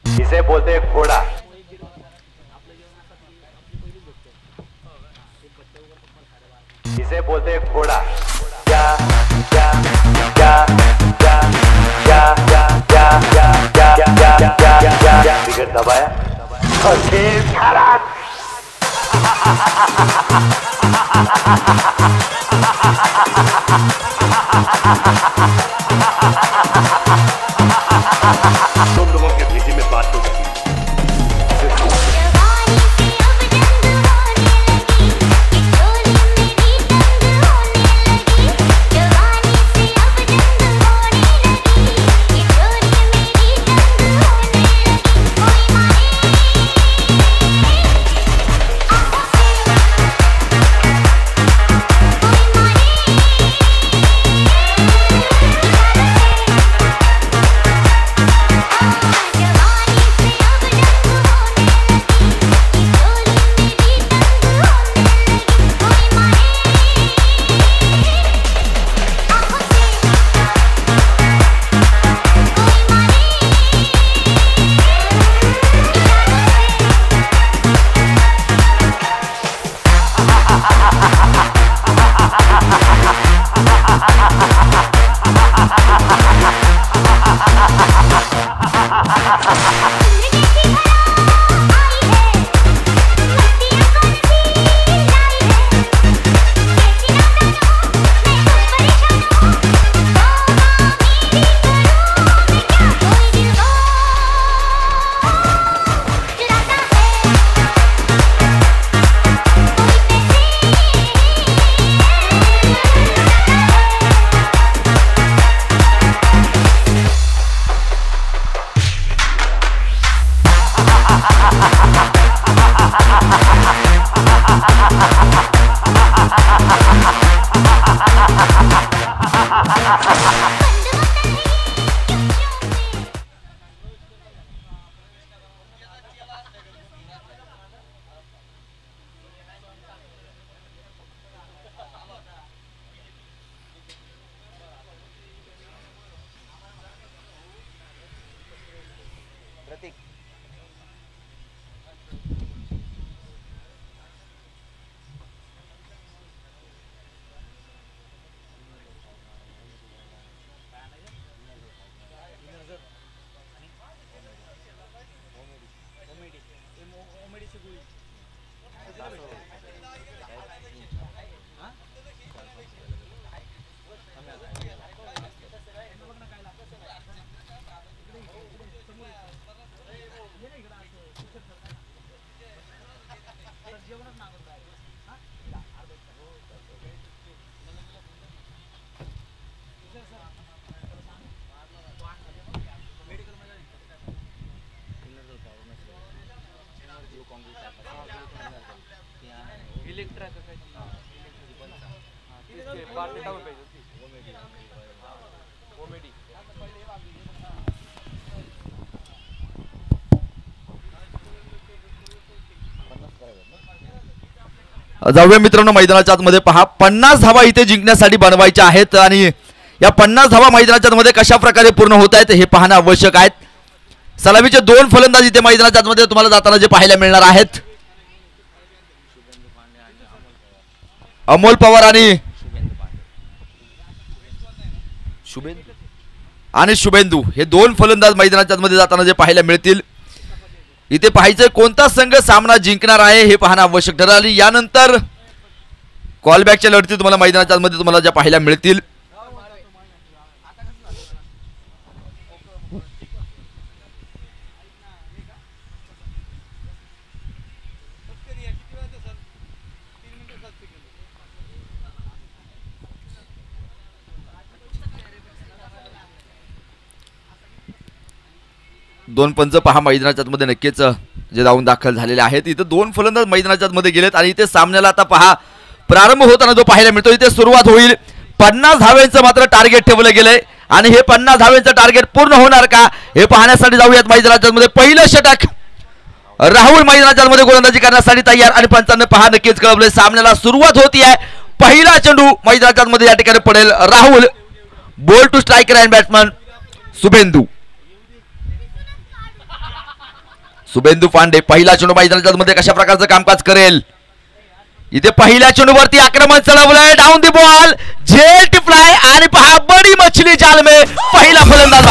इसे बोलते हैं घोड़ा. इसे बोलते हैं घोड़ा. क्या क्या क्या क्या क्या क्या क्या क्या क्या क्या क्या क्या क्या बिगड़ दबाया और खेल खराब. जाऊया मित्रांनो मैदानाच्या आतमध्ये पहा 50 धावा इथे जिंकण्यासाठी बनवायच्या आहेत आणि या 50 धावा मैदानाच्या आतमध्ये कशा प्रकारे पूर्ण होत आहेत हे पाहणं आवश्यक आहे. सलामीचे 2 फलंदाज इथे मैदानाच्या आतमध्ये तुम्हाला जाताना जे पाहायला मिळणार आहेत. अमोल पवार आणि शुभेंदू हे 2 फलंदाज मैदानाच्या आतमध्ये जाताना जे पाहायला मिळतील. इथे पाहायचं कोणता संघ सामना जिंकणार आहे हे पाहणं आवश्यक ठरेल आणि यानंतर कॉलबॅकच्या लढती तुम्हाला मैदानाच्या आतमध्ये तुम्हाला ज्या पाहायला मिळतील. दोन पंच पहा मैदानाच्या आतमध्ये नक्कीच जे धावून दाखल झालेले आहेत. इथे 2 फलंदाज मैदानाच्या आतमध्ये गेलेत आणि इथे सामन्याला आता पहा प्रारंभ होताना जो पाहायला मिळतो. इथे सुरुवात होईल. 50 धाव्यांचं मात्र टार्गेट ठेवलं गेलंय आणि हे 50 धाव्यांचं टार्गेट पूर्ण होणार का हे पाहण्यासाठी जाऊयात मैदानाच्या आतमध्ये. पहिलं षटक राहुल मैदानाच्या आतमध्ये गोलंदाजी करण्यासाठी तयार आणि पंचांना पहा नक्कीच कळवलंय सामन्याला सुरुवात होती आहे. पहिला चेंडू मैदानाच्या आतमध्ये या ठिकाणी पडेल. Rahul ball to striker and batsman Shubhendu Pande पहिला चेंडू मैदानाच्या मध्ये कशा प्रकारचं कामकाज करेल. इथे पहिल्या चेंडूवरती आक्रमण चढवलंय. Down the ball jet fly आणि पहा बडी मछली जाल में पहिला फलंदाज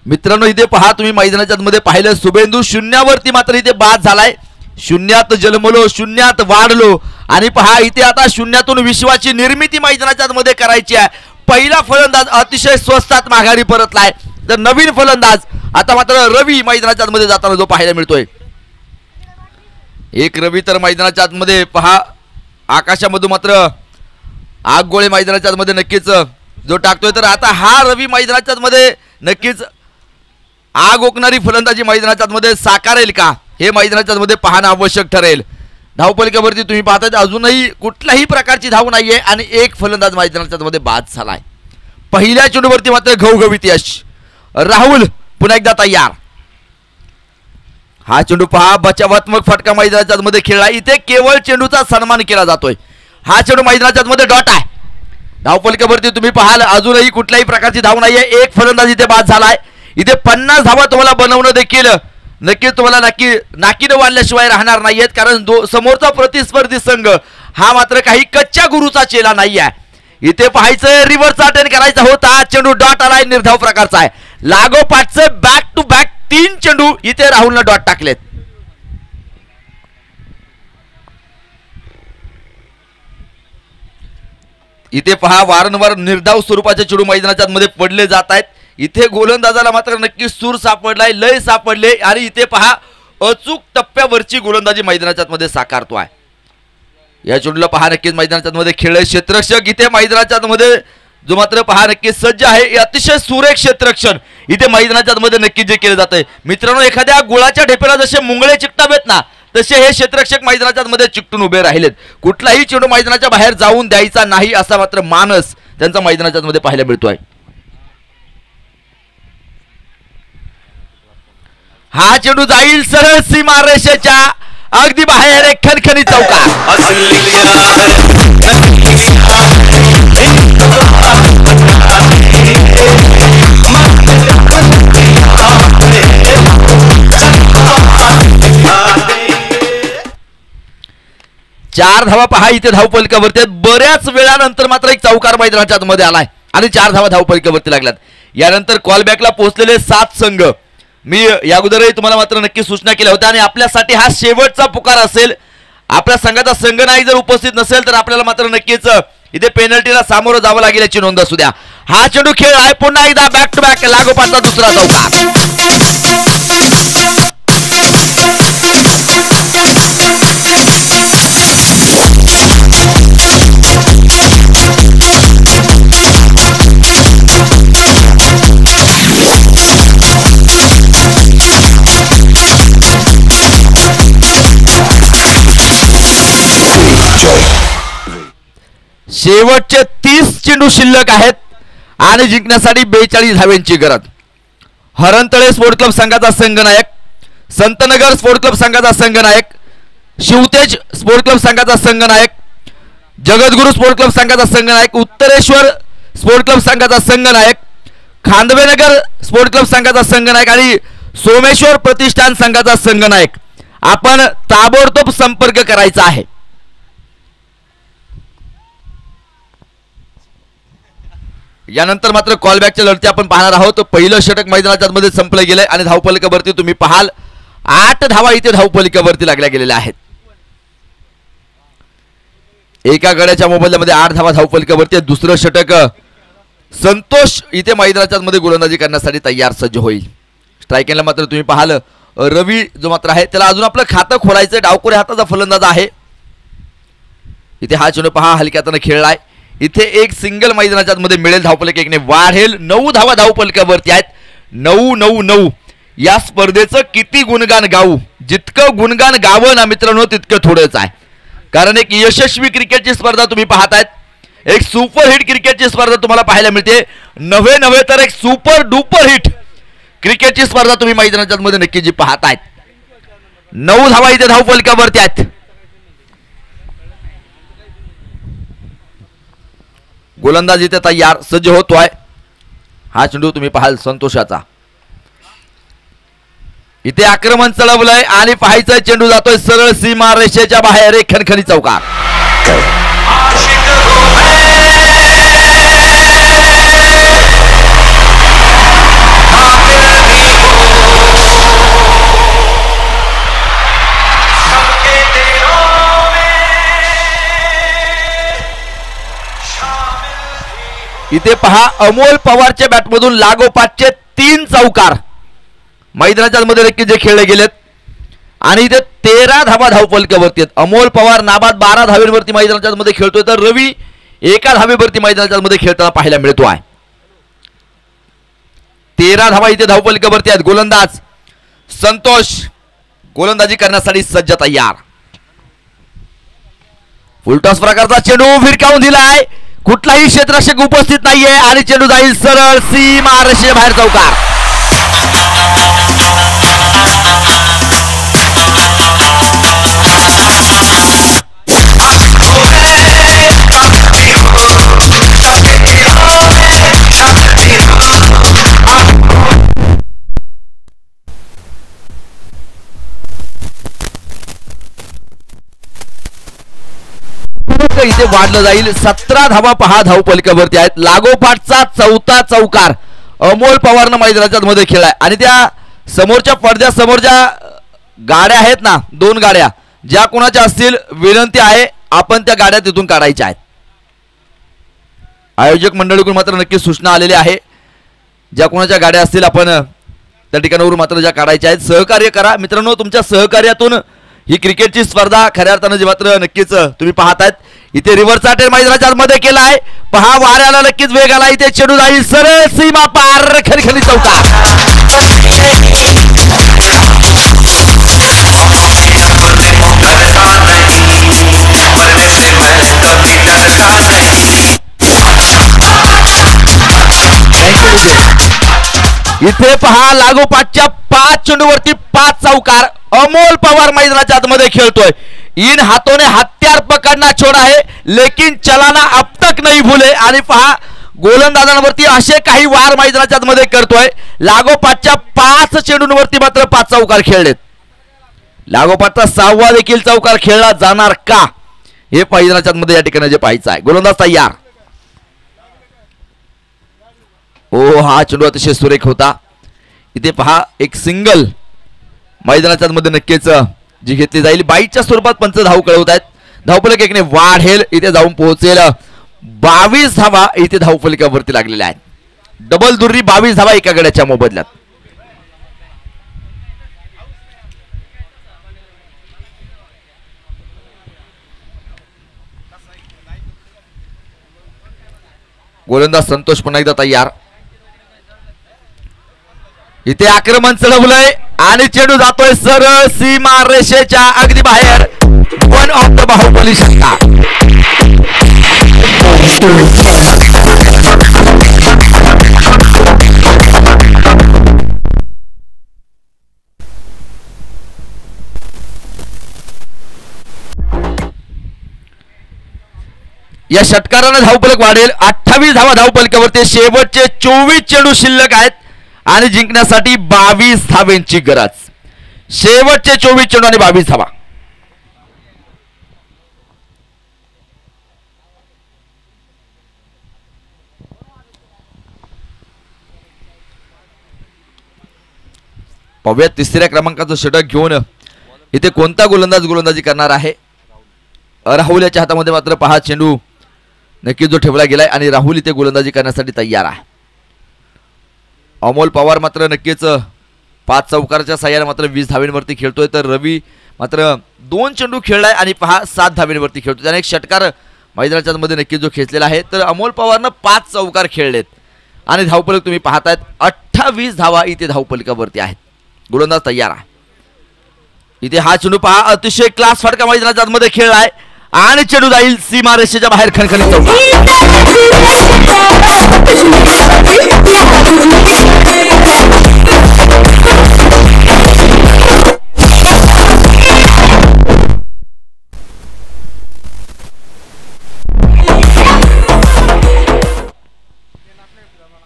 मित्रांनो. इथे पहा तुम्ही मैदानाच्या मध्ये पाहिलं शुभेंदू शून्यावरती मात्र इथे बाद झालाय. शून्यात जन्मलो शून्यात वाढलो आणि पहा इथे आता शून्यातून विश्वाची निर्मिती मैदानाच्या मध्ये करायची आहे. पहिला फलंदाज अतिशय स्वस्तात माघारी परतलाय तर नवीन फलंदाज आता मात्र रवी मैदानाच्या मध्ये जाताना जो पाहायला मिळतोय. एक रवी तर मैदानाच्या आतमध्ये पहा आकाशामधून मात्र आग गोळे मैदानाच्या मध्ये नक्कीच जो टाकतोय. तर आता हा रवी मैदानाच्या मध्ये नक्कीच आग ओकणारी फलंदाजी मैदानाच्या मध्ये साकारेल का हे मैदानाच्या मध्ये पाहणं आवश्यक ठरेल. धावपलिकेवरती तुम्ही पाहताय अजूनही कुठल्याही प्रकारची धाव नाहीये आणि एक फलंदाज मैदानाच्या मध्ये बाद झालाय. पहिल्या चेंडूवरती मात्र घवघवीत यश. राहुल पुन्हा एकदा तयार. हा चेंडू पहा बचावात्मक फटका मैदानाच्या मध्ये खेळला. इथे केवळ चेंडूचा सन्मान केला जातोय. हा चेंडू मैदानाच्या मध्ये डॉट आहे. धावपलिकेवरती तुम्ही पाहाल अजूनही कुठल्याही प्रकारची धाव नाहीये. एक फलंदाज इथे बाद झालाय. इथे 50 धावा तुम्हाला बनवणं देखील नक्कीच तुम्हाला नाकीनं वाढल्याशिवाय राहणार नाहीयेत कारण समोरचा प्रतिस्पर्धी संघ हा मात्र काही कच्च्या गुरुचा चेला नाही आहे. इथे पाहायचं रिव्हर्स अटेंड करायचा होता. चेंडू डॉट आलाय. निर्धाव प्रकारचा आहे. लागोपाठचं बॅक टू बॅक 3 चेंडू इथे राहुलनं डॉट टाकलेत. इथे पहा वारंवार निर्धाव स्वरूपाचे चेंडू मैदानाच्या मध्ये पडले जात आहेत. इथे गोलंदाजाला मात्र नक्की सूर सापडलाय लय सापडले आणि इथे पहा अचूक टप्प्यावरची गोलंदाजी मैदानाच्या मध्ये साकारतो आहे. या चेंडूला पहा नक्कीच मैदानाच्या मध्ये खेळले क्षेत्ररक्षक इथे मैदानाच्या मध्ये जो मात्र पहा नक्कीच सज्ज आहे. अतिशय सुरेख क्षेत्ररक्षण इथे मैदानाच्या मध्ये नक्कीच जे केलं जातंय. मित्रांनो, एखाद्या गुळाच्या ढेपेला जसे मुंगळे चिकटावेत ना, तसे हे क्षेत्ररक्षक मैदानाच्या मध्ये चिकटून उभे राहिलेत. कुठलाही चेंडू मैदानाच्या बाहेर जाऊन द्यायचा नाही असा मात्र मानस त्यांचा मैदानाच्या मध्ये पाहायला मिळतोय. हा चेंडू जाईल सरळ सीमारेषेच्या अगदी बाहेर एक खणखणी चौकार. चार धावा पहा इथे धावफलकावरती. बऱ्याच वेळानंतर मात्र एक चौकार मैदानाच्या मध्ये आलाय आणि 4 धावा धावफलकावरती लागल्यात. यानंतर कॉलबॅकला पोहोचलेले 7 संघ. मी या अगोदरही तुम्हाला मात्र नक्की सूचना केल्या होत्या आणि आपल्यासाठी हा शेवटचा पुकार असेल. आपल्या संघाचा संघ नाही जर उपस्थित नसेल तर आपल्याला मात्र नक्कीच इथे पेनल्टीला सामोरं जावं लागेल याची नोंद असू द्या. हा चेंडू खेळ आहे पुन्हा एकदा बॅक टू बॅक लागोपाठचा दुसरा चौकार. शेवटचे 30 चेंडू शिल्लक आहेत आणि जिंकण्यासाठी 42 धाव्यांची गरज. हरणतळे स्पोर्ट क्लब संघाचा संघनायक, संतनगर स्पोर्ट क्लब संघाचा संघनायक, शिवतेज स्पोर्ट क्लब संघाचा संघनायक, जगद्गुरु स्पोर्ट क्लब संघाचा संघनायक, उत्तरेश्वर स्पोर्ट क्लब संघाचा संघनायक, खांदवेनगर स्पोर्ट क्लब संघाचा संघनायक आणि सोमेश्वर प्रतिष्ठान संघाचा संघनायक. आपण ताबडतोब संपर्क करायचा आहे. यानंतर मात्र कॉलबॅकच्या लढती आपण पाहणार आहोत. पहिलं षटक मैदानाच्या मध्ये संपलं गेलंय आणि धावफलकावरती तुम्ही पाहाल 8 धावा इथे धावफलकावरती लागल्या गेलेल्या आहेत. एका गड्याच्या मोबदल्यामध्ये 8 धावा धावफलकावरती. दुसरं षटक संतोष इथे मैदानाच्या मध्ये गोलंदाजी करण्यासाठी तयार सज्ज होईल. स्ट्रायकिंगला मात्र तुम्ही पाहाल रवी जो मात्र आहे त्याला अजून आपलं खातं खोलायचं. डावकोरे हाताचा फलंदाज आहे. इथे हा चेंडू पहा हलक्या हाताने खेळलाय. इथे एक सिंगल मैदानाच्या मध्ये मिळेल. धावफलक एकने वाढेल. 9 धावा धावफलकावरती आहेत. 9-9-9. या स्पर्धेचं किती गुणगान गाऊ, जितकं गुणगान गावं ना मित्रांनो तितकं थोडंच आहे. कारण एक यशस्वी क्रिकेटची स्पर्धा तुम्ही पाहतायत. एक सुपरहिट क्रिकेटची स्पर्धा तुम्हाला पाहायला मिळते. नव्हे तर एक सुपर डुपर हिट क्रिकेटची स्पर्धा तुम्ही मैदानाच्या मध्ये नक्की जी पाहतायत. 9 धावा इथे धावफलकावरती आहेत. गोलंदाज इथे तयार सज्ज होतोय. हा चेंडू तुम्ही पाहाल संतोषाचा. इथे आक्रमण चढवलंय आणि पाहायचं चेंडू जातोय सरळ सीमा रेषेच्या बाहेर एक खणखणी चौकार. इथे पहा अमोल पवारच्या बॅटमधून लागोपाठचे 3 चौकार मैदानाच्या मध्ये नक्की जे खेळले गेलेत आणि इथे 13 धावा धावफलकावरती आहेत. अमोल पवार नाबाद 12 धावेवरती मैदानाच्या मध्ये खेळतोय तर रवी 1 धावेवरती मैदानाच्या मध्ये खेळताना पाहायला मिळतो आहे. 13 धावा इथे धावफलकावरती आहेत. गोलंदाज संतोष गोलंदाजी करण्यासाठी सज्ज तयार. फुलटॉस प्रकारचा चेंडू भिरकावून दिलाय. कुठलाही क्षेत्ररक्षक उपस्थित नाहीये आणि चेंडू जाईल सरळ सीमा रेषेच्या बाहेर चौकार. इथे वाढलं जाईल. 17 धावा पहा धावफलकावरती आहेत. लागोपाठचा 4था चौकार अमोल पवारनं मैदानाच्या मध्ये खेळलाय आणि त्या समोरच्या पडद्यासमोर ज्या गाड्या आहेत ना 2 गाड्या ज्या कोणाच्या असतील विनंती आहे आपण त्या गाड्या तिथून काढायच्या आहेत. आयोजक मंडळीकडून मात्र नक्की सूचना आलेली आहे. ज्या कोणाच्या गाड्या असतील आपण त्या ठिकाणावरून मात्र ज्या काढायच्या आहेत सहकार्य करा मित्रांनो. तुमच्या सहकार्यातून ही क्रिकेटची स्पर्धा खऱ्या अर्थानं जे मात्र नक्कीच तुम्ही पाहतायत. इथे रिव्हर्स अटॅक मैदानाच्या आतमध्ये केलाय. पहा वाऱ्याला नक्कीच वेग आला. इथे चेंडू जाईल सरळ सीमा पार खणखणी चौकार. इथे पहा लागोपाठच्या 5 चेंडूवरती 5 चौकार. अमोल पवार मैदानाच्या आतमध्ये खेळतोय. इन हाथों ने हत्यार पकडना छोड़ा है लेकिन चलाना अब तक नहीं भूले. आणि पहा गोलंदाजांवरती असे काही वार मैदानाच्या आतमध्ये करतोय. लागोपाठच्या 5 चेंडूंवरती मात्र 5 चौकार खेळलेत. लागोपाठचा 6वा देखील चौकार खेळला जाणार का हे मैदानाच्या आतमध्ये या ठिकाणी जे पाहायचं आहे. गोलंदाज तयार. ओ हा चेंडू अतिशय सुरेख होता. इथे पहा एक सिंगल मैदानाच्या मध्ये नक्कीच जी घेतली जाईल. बाईच्या स्वरूपात पंच धाव कळवत आहेत. धावफलक एकने वाढेल. इथे जाऊन पोहोचेल 22 धावा इथे धावफलकावरती लागलेल्या आहेत. डबल दुर्री 22 धावा एका गड्याच्या मोबदल्यात. गोलंदाज संतोष पुन्हा एकदा तयार. इथे आक्रमण चढवलंय आणि चेंडू जातोय सरळ सीमा रेषेच्या अगदी बाहेर. वन ऑफ द बाहुबली षटकार. या षटकाराने धावफलक वाढेल. 28 धावा धावफलकावरती. शेवटचे 24 चेंडू शिल्लक आहेत आणि जिंकण्यासाठी 22 धावांची गरज. शेवटचे 24 चेंडू आणि 22 धावा. पाहूया तिसऱ्या क्रमांकाचं षटक घेऊन इथे कोणता गोलंदाज गोलंदाजी करणार आहे. राहुल याच्या हातामध्ये मात्र पहा चेंडू नक्की जो ठेवला गेलाय आणि राहुल इथे गोलंदाजी करण्यासाठी तयार आहे. अमोल पवार मात्र नक्कीच 5 चौकाराच्या साह्याने मात्र 20 धावेंवरती खेळतोय. तर रवी मात्र 2 चेंडू खेळलाय आणि पहा 7 धावेंवरती खेळतोय. त्याने एक षटकार मैदानाच्या मध्ये नक्कीच जो खेचलेला आहे. तर अमोल पवारनं 5 चौकार खेळलेत आणि धावफलक तुम्ही पाहतायत 28 धावा इथे धावफलकावरती आहेत. गोलंदाज तयार आहे. इथे हा चेंडू पहा अतिशय क्लास फटका मैदानाच्या मध्ये खेळलाय आणि चेंडू जाईल सीमारेषेच्या बाहेर खणखणीत चौकार.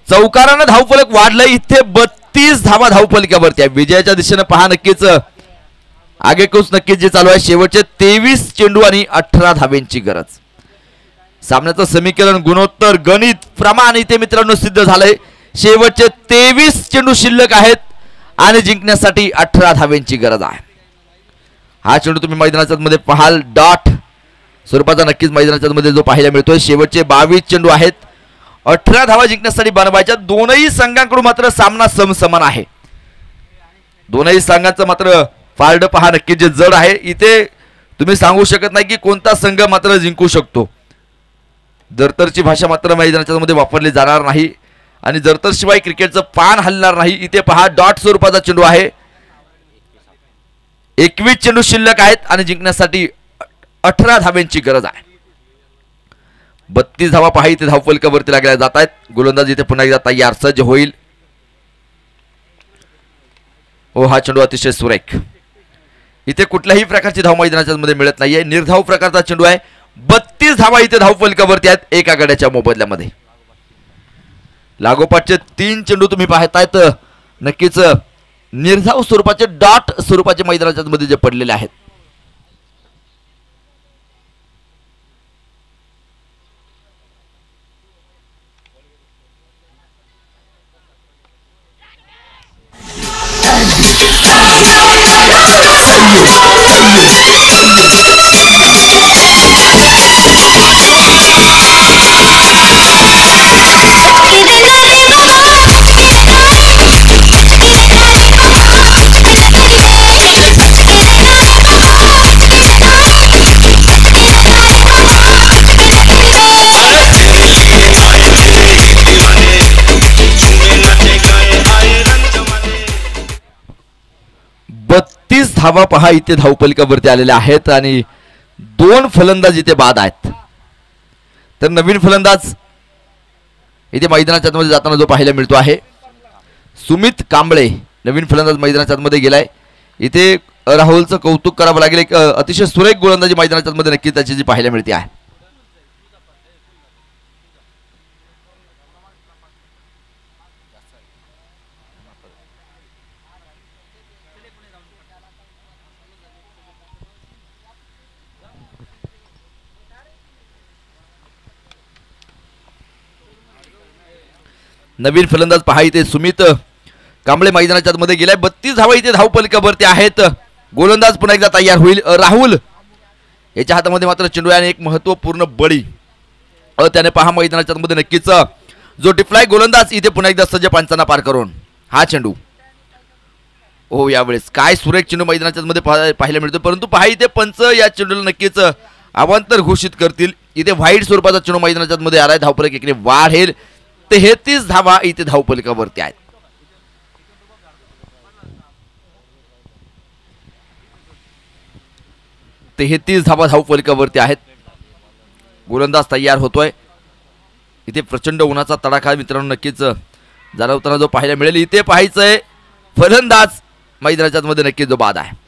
चौकारानं धावफलक वाढलंय. इथे 32 धावा धावफलकावरती आहे. विजयाच्या दिशेने पहा नक्कीच आगेकूच नक्कीच जे चालू आहे. शेवटचे 23 चेंडू आणि 18 धावेंची गरज. सामन्याचं समीकरण गुणोत्तर गणित प्रमाण इथे मित्रांनो सिद्ध झालंय. शेवटचे 23 चेंडू शिल्लक आहेत आणि जिंकण्यासाठी 18 धावेंची गरज आहे. हा चेंडू तुम्ही मैदानाच्या मध्ये पाहाल डॉट स्वरूपाचा नक्कीच मैदानाच्या मध्ये जो पाहायला मिळतोय. शेवटचे 22 चेंडू आहेत. 18 धावा जिंकण्यासाठी बनवायच्या. दोनही संघांकडून मात्र सामना समसमान आहे. दोनही संघांचं मात्र फारड पहा नक्की जे जड आहे. इथे तुम्ही सांगू शकत नाही की कोणता संघ मात्र जिंकू शकतो. जरतरची भाषा मात्र मैदानाच्या मध्ये वापरली जाणार नाही आणि जरतर शिवाय क्रिकेटचं पान हलणार नाही. इथे पहा डॉट स्वरूपाचा चेंडू आहे. 21 चेंडू शिल्लक आहेत आणि जिंकण्यासाठी 18 धाव्यांची गरज आहे. 32 धावा पहा इथे धावफलकावरती लागल्या जात आहेत. गोलंदाज इथे पुन्हा एकदा तयार सज्ज होईल. ओ हा चेंडू अतिशय सुरेख. इथे कुठल्याही प्रकारची धाव मैदानाच्या मध्ये मिळत नाहीये. निर्धाव प्रकारचा चेंडू आहे. 32 धावा इथे धावफलकावरती आहेत एका गड्याच्या मोबदल्यामध्ये. लागोपाठचे 3 चेंडू तुम्ही पाहतायत नक्कीच निर्धाव स्वरूपाचे डॉट स्वरूपाचे मैदानाच्या मध्ये जे पडलेले आहेत. धावा पहा इथे धावपलिकावरती आलेल्या आहेत आणि 2 फलंदाज इथे बाद आहेत. तर नवीन फलंदाज इथे मैदानाच्या आतमध्ये जाताना जो पाहायला मिळतो आहे सुमित कांबळे नवीन फलंदाज मैदानाच्या आतमध्ये गेलाय. इथे राहुलचं कौतुक करावं लागेल. एक अतिशय सुरेख गोलंदाजी मैदानाच्या आतमध्ये नक्की त्याची जी पाहायला मिळते आहे. नवीन फलंदाज पहा इथे सुमित कांबळे मैदानाच्या आतमध्ये गेलाय. 32 धावा इथे धावपलिकावरती आहेत. गोलंदाज पुन्हा एकदा तयार होईल. राहुल याच्या हातामध्ये मात्र चेंडू आणि एक महत्वपूर्ण बळी त्याने पहा मैदानाच्या आतमध्ये नक्कीच जो टिपलाय गोलंदाज इथे पुन्हा एकदा सज्ज पंचांना पार करून हा चेंडू हो यावेळेस काय सुरेख चेंडू मैदानाच्या आतमध्ये पाहायला मिळतो. परंतु पहा इथे पंच या चेंडूला नक्कीच अवांतर घोषित करतील. इथे व्हाईट स्वरूपाचा चेंडू मैदानाच्या आतमध्ये आलाय. धावपलिका एकीने वाढेल. 33 धावा इथे धावपलिकावरती आहेत. ते 33 धावा धावपलिकावरती आहेत. गोलंदाज तयार होतोय. इथे प्रचंड उन्हाचा तडाखा मित्रांनो नक्कीच जाणवताना जो पाहायला मिळेल. इथे पाहायचंय फलंदाज मैदानाच्या मध्ये नक्कीच जो बाद आहे.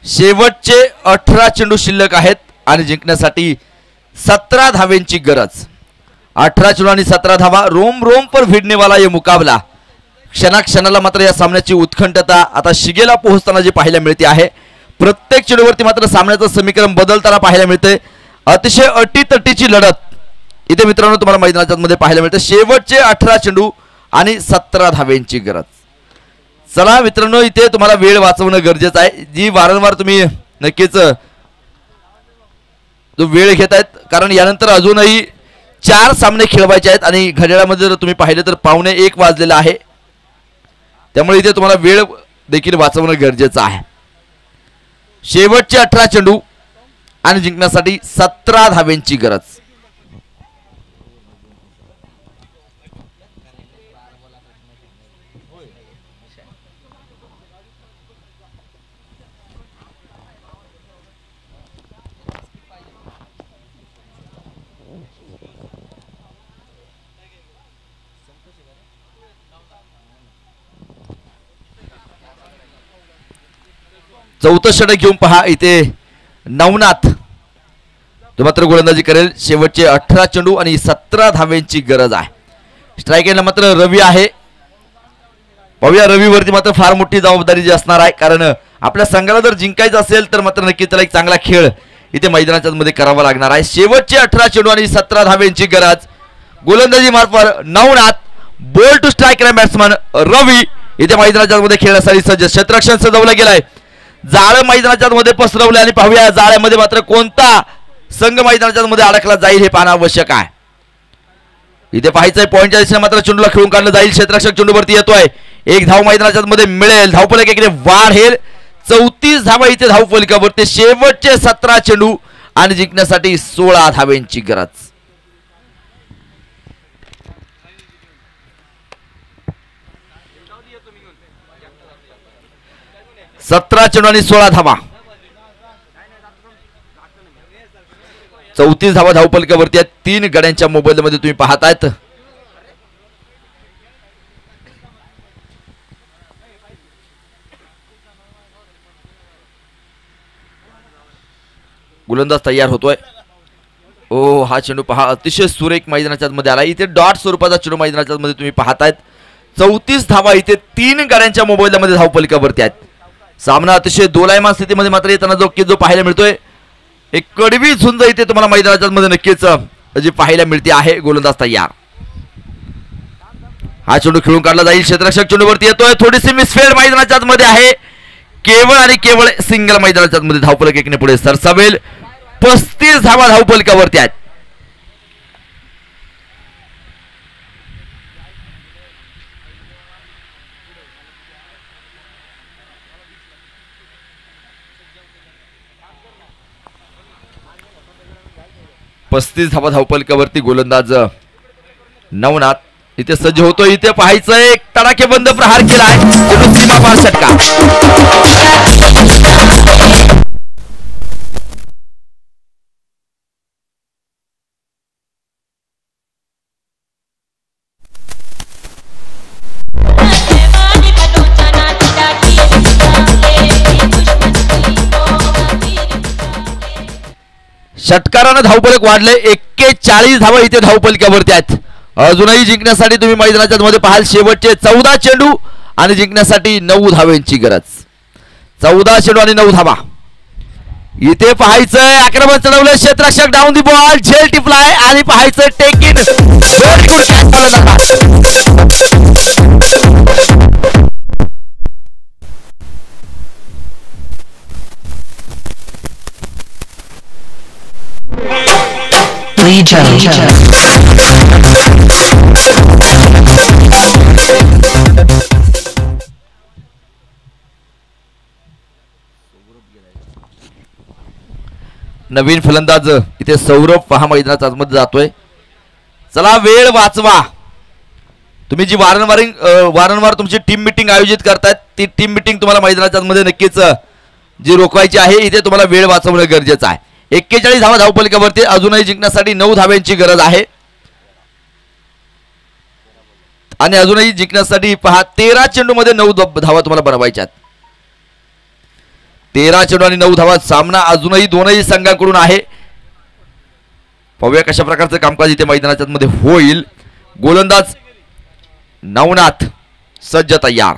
शेवटचे 18 चेंडू शिल्लक आहेत आणि जिंकण्यासाठी 17 धावेंची गरज. 18 चेंडू आणि 17 धावा. रोम रोम पर भिडने वाला ये मुकाबला. क्षणाक्षणाला मात्र या सामन्याची उत्कंठता आता शिगेला पोहोचताना जी पाहायला मिळते आहे. प्रत्येक चेंडूवरती मात्र सामन्याचं समीकरण बदलताना पाहायला मिळते. अतिशय अटीतटीची लढत इथे मित्रांनो तुम्हाला मैदानाच्या मध्ये पाहायला मिळते. शेवटचे 18 चेंडू आणि 17 धावेंची गरज. चला मित्रांनो इथे तुम्हाला वेळ वाचवणं गरजेचं आहे. जी वारंवार तुम्ही नक्कीच जो वेळ घेत आहेत कारण यानंतर अजूनही 4 सामने खेळवायचे आहेत आणि घड्याळामध्ये जर तुम्ही पाहिले तर 1:15 वाजलेला आहे. त्यामुळे इथे तुम्हाला वेळ देखील वाचवणं गरजेचं आहे. शेवटचे 18 चेंडू आणि जिंकण्यासाठी 17 धावेंची गरज. चौथं षटक घेऊन पहा इथे नवनाथ तो मात्र गोलंदाजी करेल. शेवटचे 18 चेंडू आणि 17 धावेंची गरज आहे. स्ट्राईक एंडला मात्र रवी आहे. पाहूया रवीवरती मात्र फार मोठी जबाबदारी जी असणार आहे कारण आपल्या संघाला जर जिंकायचं असेल तर मात्र नक्की त्याला एक चांगला खेळ इथे मैदानाच्या मध्ये करावा लागणार आहे. शेवटचे 18 चेंडू आणि 17 धावेंची गरज. गोलंदाजी मार्फत Navnath. Ball to strike batsman Ravi इथे मैदानाच्या मध्ये खेळण्यासाठी सज्ज. क्षेत्ररक्षण सजवलं गेलंय. जाळं मैदानाच्या मध्ये पसरवले आणि पाहूया जाळ्यामध्ये मात्र कोणता संघ मैदानाच्या मध्ये अडकला जाईल हे पाहणं आवश्यक आहे. इथे पाहायचंय पॉईंटच्या दिशेने मात्र चेंडूला खेळून काढलं जाईल. क्षेत्ररक्षक चेंडूवरती येतोय. एक धाव मैदानाच्या मध्ये मिळेल. धावफलक एकीने वाढेल. 34 धावा इथे धावफलकावरती. शेवटचे 17 चेंडू आणि जिंकण्यासाठी 16 धावेंची गरज. 17 चेंडू आणि 16 धावा. 34 धावा धावपलकावरती आहेत. 3 गड्यांच्या मोबाईल मध्ये तुम्ही पाहतायत. गोलंदाज तयार होतोय. ओ हा चेंडू पहा अतिशय सुरेख मैदानाच्या मध्ये आला. इथे डॉट स्वरूपाचा चेंडू मैदानाच्या मध्ये तुम्ही पाहतायत. 34 धावा इथे 3 गड्यांच्या मोबाईल मध्ये धावपलकावरती आहेत. सामना अतिशय दोलायमान स्थितीमध्ये मात्र येताना जो पाहायला मिळतोय एक कडवी झुंज इथे तुम्हाला मैदानाच्या मध्ये नक्कीच जी पाहायला मिळते आहे. गोलंदाज तयार. हा चेंडू खेळून काढला जाईल. क्षेत्ररक्षक चेंडूवरती येतोय. थोडीशी मिसफील्ड मैदानाच्या मध्ये आहे. केवळ आणि केवळ सिंगल मैदानाच्या मध्ये धावफलक एकीने पुढे सरसावेल. 35 धावा धावपलकावरती आहेत. पस्तीस धावा धावपलकावरती गोलंदाज नवनाथ इथे सज्ज होतो. इथे पाहायचं एक तडाखेबंद प्रहार केलाय सीमा पार षटकार. षटकारानं धावफलक वाढले. 41 धावा इथे धावपलकावरती आहेत. अजूनही जिंकण्यासाठी तुम्ही मैदानाच्या मध्ये पाहाल शेवटचे 14 चेंडू आणि जिंकण्यासाठी 9 धावांची गरज. 14 चेंडू आणि 9 धावा. इथे पाहायचंय आक्रमण चढवलं क्षेत्ररक्षक डाऊन दी बॉल झेल टिपलाय आणि पाहायचं take in. Very good catch. नवीन फलंदाज इथे सौरभ पहा मैदानात आतमध्ये जातोय. चला वेळ वाचवा. तुम्ही जी वारंवार तुमची टीम मिटिंग आयोजित करतायत ती टीम मिटिंग तुम्हाला मैदानाच्या मध्ये नक्कीच जी रोखवायची आहे. इथे तुम्हाला वेळ वाचवणं गरजेचं आहे. 41 धावा धावपलकावरती अजूनही जिंकण्यासाठी 9 धाव्यांची गरज आहे आणि अजूनही जिंकण्यासाठी पहा 13 चेंडू मध्ये 9 धावा तुम्हाला बनवायच्या आहेत. 13 चेंडू आणि 9 धावा. सामना अजूनही दोनही संघांकडून आहे. पाहूया कशा प्रकारचं कामकाज इथे मैदानाच्या मध्ये होईल. गोलंदाज नवनाथ सज्ज तयार.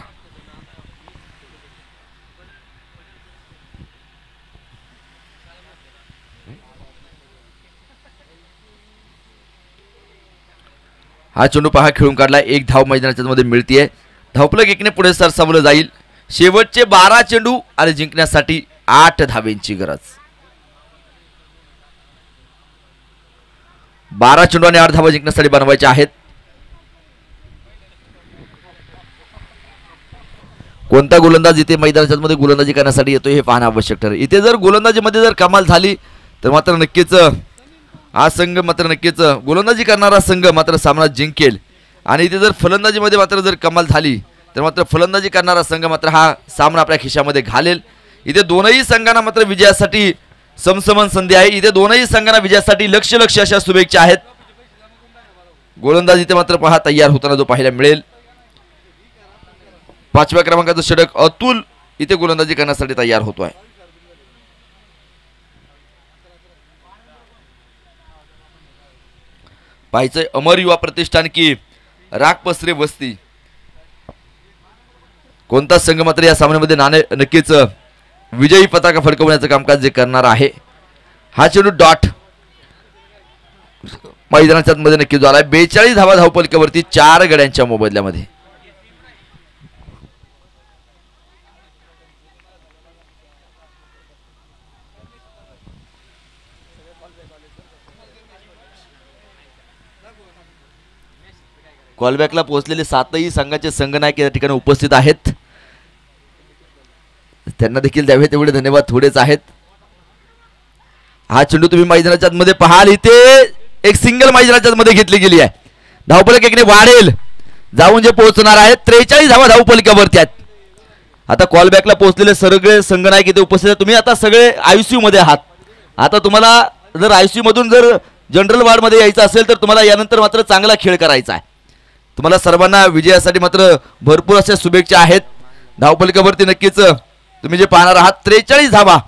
हा चेंडू पहा खेळून काढला. 1 धाव मैदानाच्या मध्ये मिळतीये. धावफलक 1ने पुढे सरसावलं जाईल. शेवटचे 12 चेंडू आणि जिंकण्यासाठी 8 धावेंची गरज. 12 चेंडू आणि 8 धावा जिंकण्यासाठी बनवायच्या आहेत. कोणता गोलंदाज इथे मैदानाच्या मध्ये गोलंदाजी करण्यासाठी येतोय हे पाहणं आवश्यक ठरेल. इथे जर गोलंदाजीमध्ये जर कमाल झाली तर मात्र नक्कीच हा संघ मात्र नक्कीच गोलंदाजी करणारा संघ मात्र सामना जिंकेल आणि इथे जर फलंदाजीमध्ये मात्र जर कमाल झाली तर मात्र फलंदाजी करणारा संघ मात्र हा सामना आपल्या खिशामध्ये घालेल. इथे दोनही संघांना मात्र विजयासाठी समसमान संधी आहे. इथे दोनही संघांना विजयासाठी लक्ष अशा शुभेच्छा आहेत. गोलंदाज इथे मात्र पहा तयार होताना जो पाहायला मिळेल. 5व्या क्रमांकाचं षटक अतुल इथे गोलंदाजी करण्यासाठी तयार होतोय. पाहायचंय अमर युवा प्रतिष्ठान की राग पसरे वस्ती. कोणता संघ मात्र या सामन्यामध्ये नक्कीच विजयी पताका फडकवण्याचं कामकाज जे करणार आहे. हा चेंडू डॉट मैदानाच्या मध्ये नक्कीच झालाय. 42 धावा धावपलकावरती 4 गड्यांच्या मोबदल्यामध्ये. कॉलबॅकला पोहोचलेले 7ही संघाचे संघनायक या ठिकाणी उपस्थित आहेत. त्यांना देखील द्यावे तेवढे धन्यवाद थोडेच आहेत. हा चेंडू तुम्ही मैदानाच्या मध्ये पाहाल. इथे एक सिंगल मैदानाच्या मध्ये घेतली गेली आहे. धावपलक 1ने वाढेल जाऊन जे पोहोचणार आहेत. 43 धावा धावपलकावरती आहेत. आता कॉलबॅकला पोहोचलेले सगळे संघनायक इथे उपस्थित आहेत. तुम्ही आता सगळे आयसीयू मध्ये आहात. आता तुम्हाला जर आयसीयू मधून जर जनरल वार्ड मध्ये यायचं असेल तर तुम्हाला यानंतर मात्र चांगला खेळ करायचा आहे. तुम्हाला सर्वांना विजयासाठी मात्र भरपूर अशा शुभेच्छा आहेत. धावपलकावरती नक्कीच तुम्ही जे पाहणार आहात 43 धावा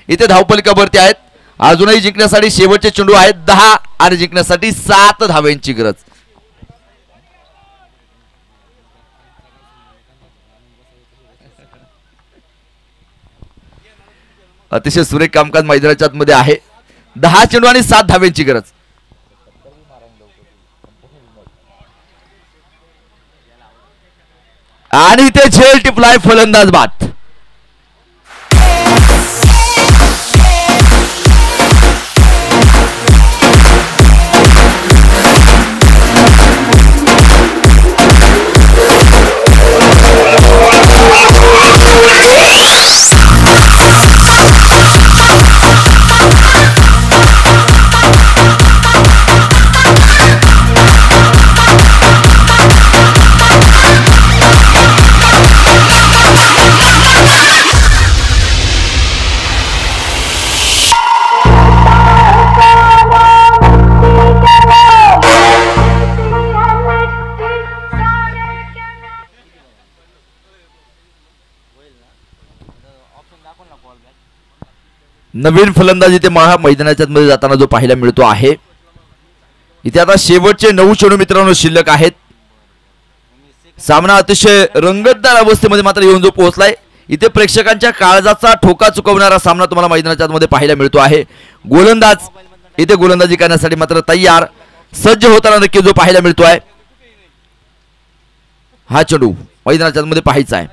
इथे धावपलकावरती आहेत. अजूनही जिंकण्यासाठी शेवटचे चेंडू आहेत 10 आणि जिंकण्यासाठी 7 धाव्यांची गरज. अतिशय सुरेख कामकाज मैदानाच्या आतमध्ये आहे. 10 चेंडू आणि 7 धाव्यांची गरज. आणि इथे झेल टिपलाय फलंदाज बाद. नवीन फलंदाज इथे मैदानाच्या मध्ये जाताना जो पाहायला मिळतो आहे. इथे आता शेवटचे 9 चेंडू मित्रांनो शिल्लक आहेत. सामना अतिशय रंगतदार अवस्थेमध्ये मात्र येऊन जो पोहोचलाय. इथे प्रेक्षकांच्या काळजाचा ठोका चुकवणारा सामना तुम्हाला मैदानाच्या मध्ये पाहायला मिळतो आहे. गोलंदाज इथे गोलंदाजी करण्यासाठी मात्र तयार सज्ज होताना नक्की जो पाहायला मिळतो आहे. हा चेंडू मैदानाच्या मध्ये पाहायचा आहे.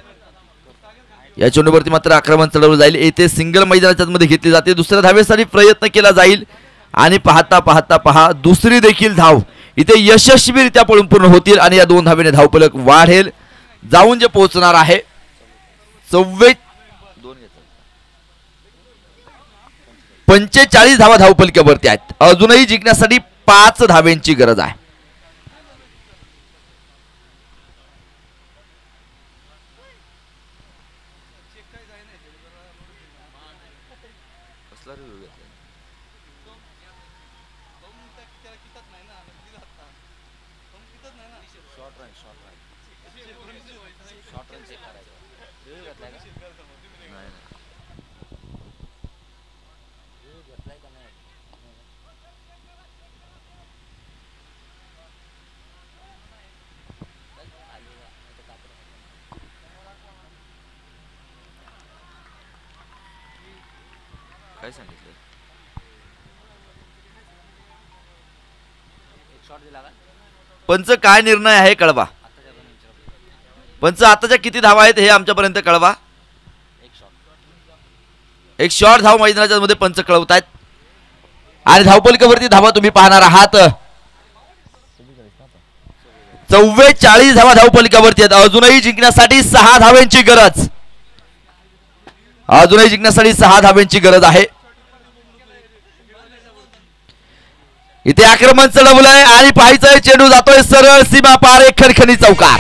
या चेंडूवरती मात्र आक्रमण चढवलं जाईल. येथे सिंगल मैदानाच्या मध्ये घेतली जाते. दुसऱ्या धावेसाठी प्रयत्न केला जाईल आणि पाहता पाहता पहा दुसरी देखील धाव इथे यशस्वीरित्या पळून पूर्ण होतील आणि या 2 धावेने धावफलक वाढेल. जाऊन जे पोहोचणार आहे 45 धावा धावफलकावरती आहेत. अजूनही जिंकण्यासाठी 5 धावेंची गरज आहे. काय सांगितलं पंच काय निर्णय आहे कळवा. पंच आताच्या किती धावा आहेत हे आमच्यापर्यंत कळवा. एक शॉर्ट धाव मैदानाच्या मध्ये पंच कळवतायत आणि धावफलकावरती धावा तुम्ही पाहणार आहात. 44 धावा धावफलकावरती आहेत. अजूनही जिंकण्यासाठी 6 धावांची गरज. अजूनही जिंकण्यासाठी 6 धावांची गरज आहे. इथे आक्रमण चढवलंय आणि पाहायचंय चेंडू जातोय सरळ सीमा पार एक खणखणी चौकार.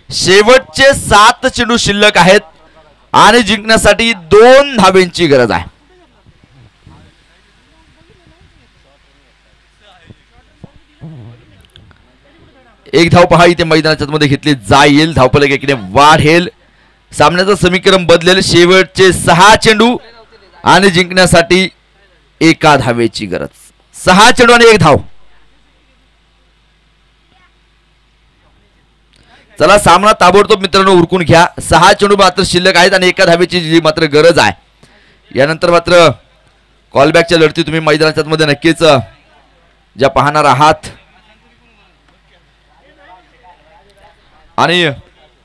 शेवटचे 7 चेंडू शिल्लक आहेत आणि जिंकण्यासाठी 2 धावेंची गरज आहे. एक धाव पहा इथे मैदानाच्या मध्ये घेतली जाईल. धावफलक एकीने वाढेल. सामन्याचं समीकरण बदलेल. शेवटचे 6 चेंडू आणि जिंकण्यासाठी 1 धावेची गरज. 6 चेंडू आणि 1 धाव. चला सामना ताबडतोब मित्रांनो उरकून घ्या. 6 चेंडू मात्र शिल्लक आहेत आणि 1 धावेची जी मात्र गरज आहे. यानंतर मात्र कॉलबॅकच्या लढती तुम्ही मैदानाच्या मध्ये नक्कीच ज्या पाहणार आहात आणि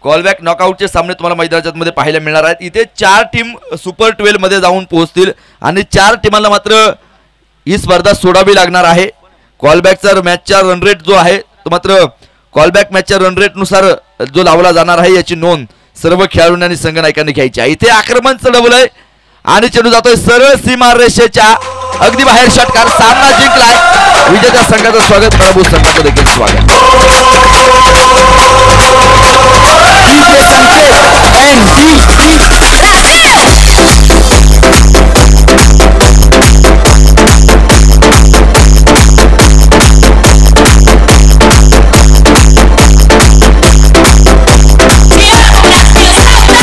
कॉलबॅक नॉकआउटचे सामने तुम्हाला मैदानाच्या मध्ये पाहायला मिळणार आहेत. इथे 4 टीम सुपर 12 मध्ये जाऊन पोहोचतील आणि 4 टीमांना मात्र ही स्पर्धा सोडावी लागणार आहे. कॉलबॅकचा मॅचचा रन रेट जो आहे तो मात्र कॉलबॅक मॅचच्या रन रेट नुसार जो लावला जाणार आहे याची नोंद सर्व खेळाडूंनी आणि संघनायकांनी घ्यायची आहे. इथे आक्रमण चढवलंय आणि चेंडू जातोय सरळ सीमा रेषेच्या अगदी बाहेर. षटकार. सामना जिंकलाय. विजेत्या संघाचं स्वागत. प्रभू संघाचं देखील स्वागत.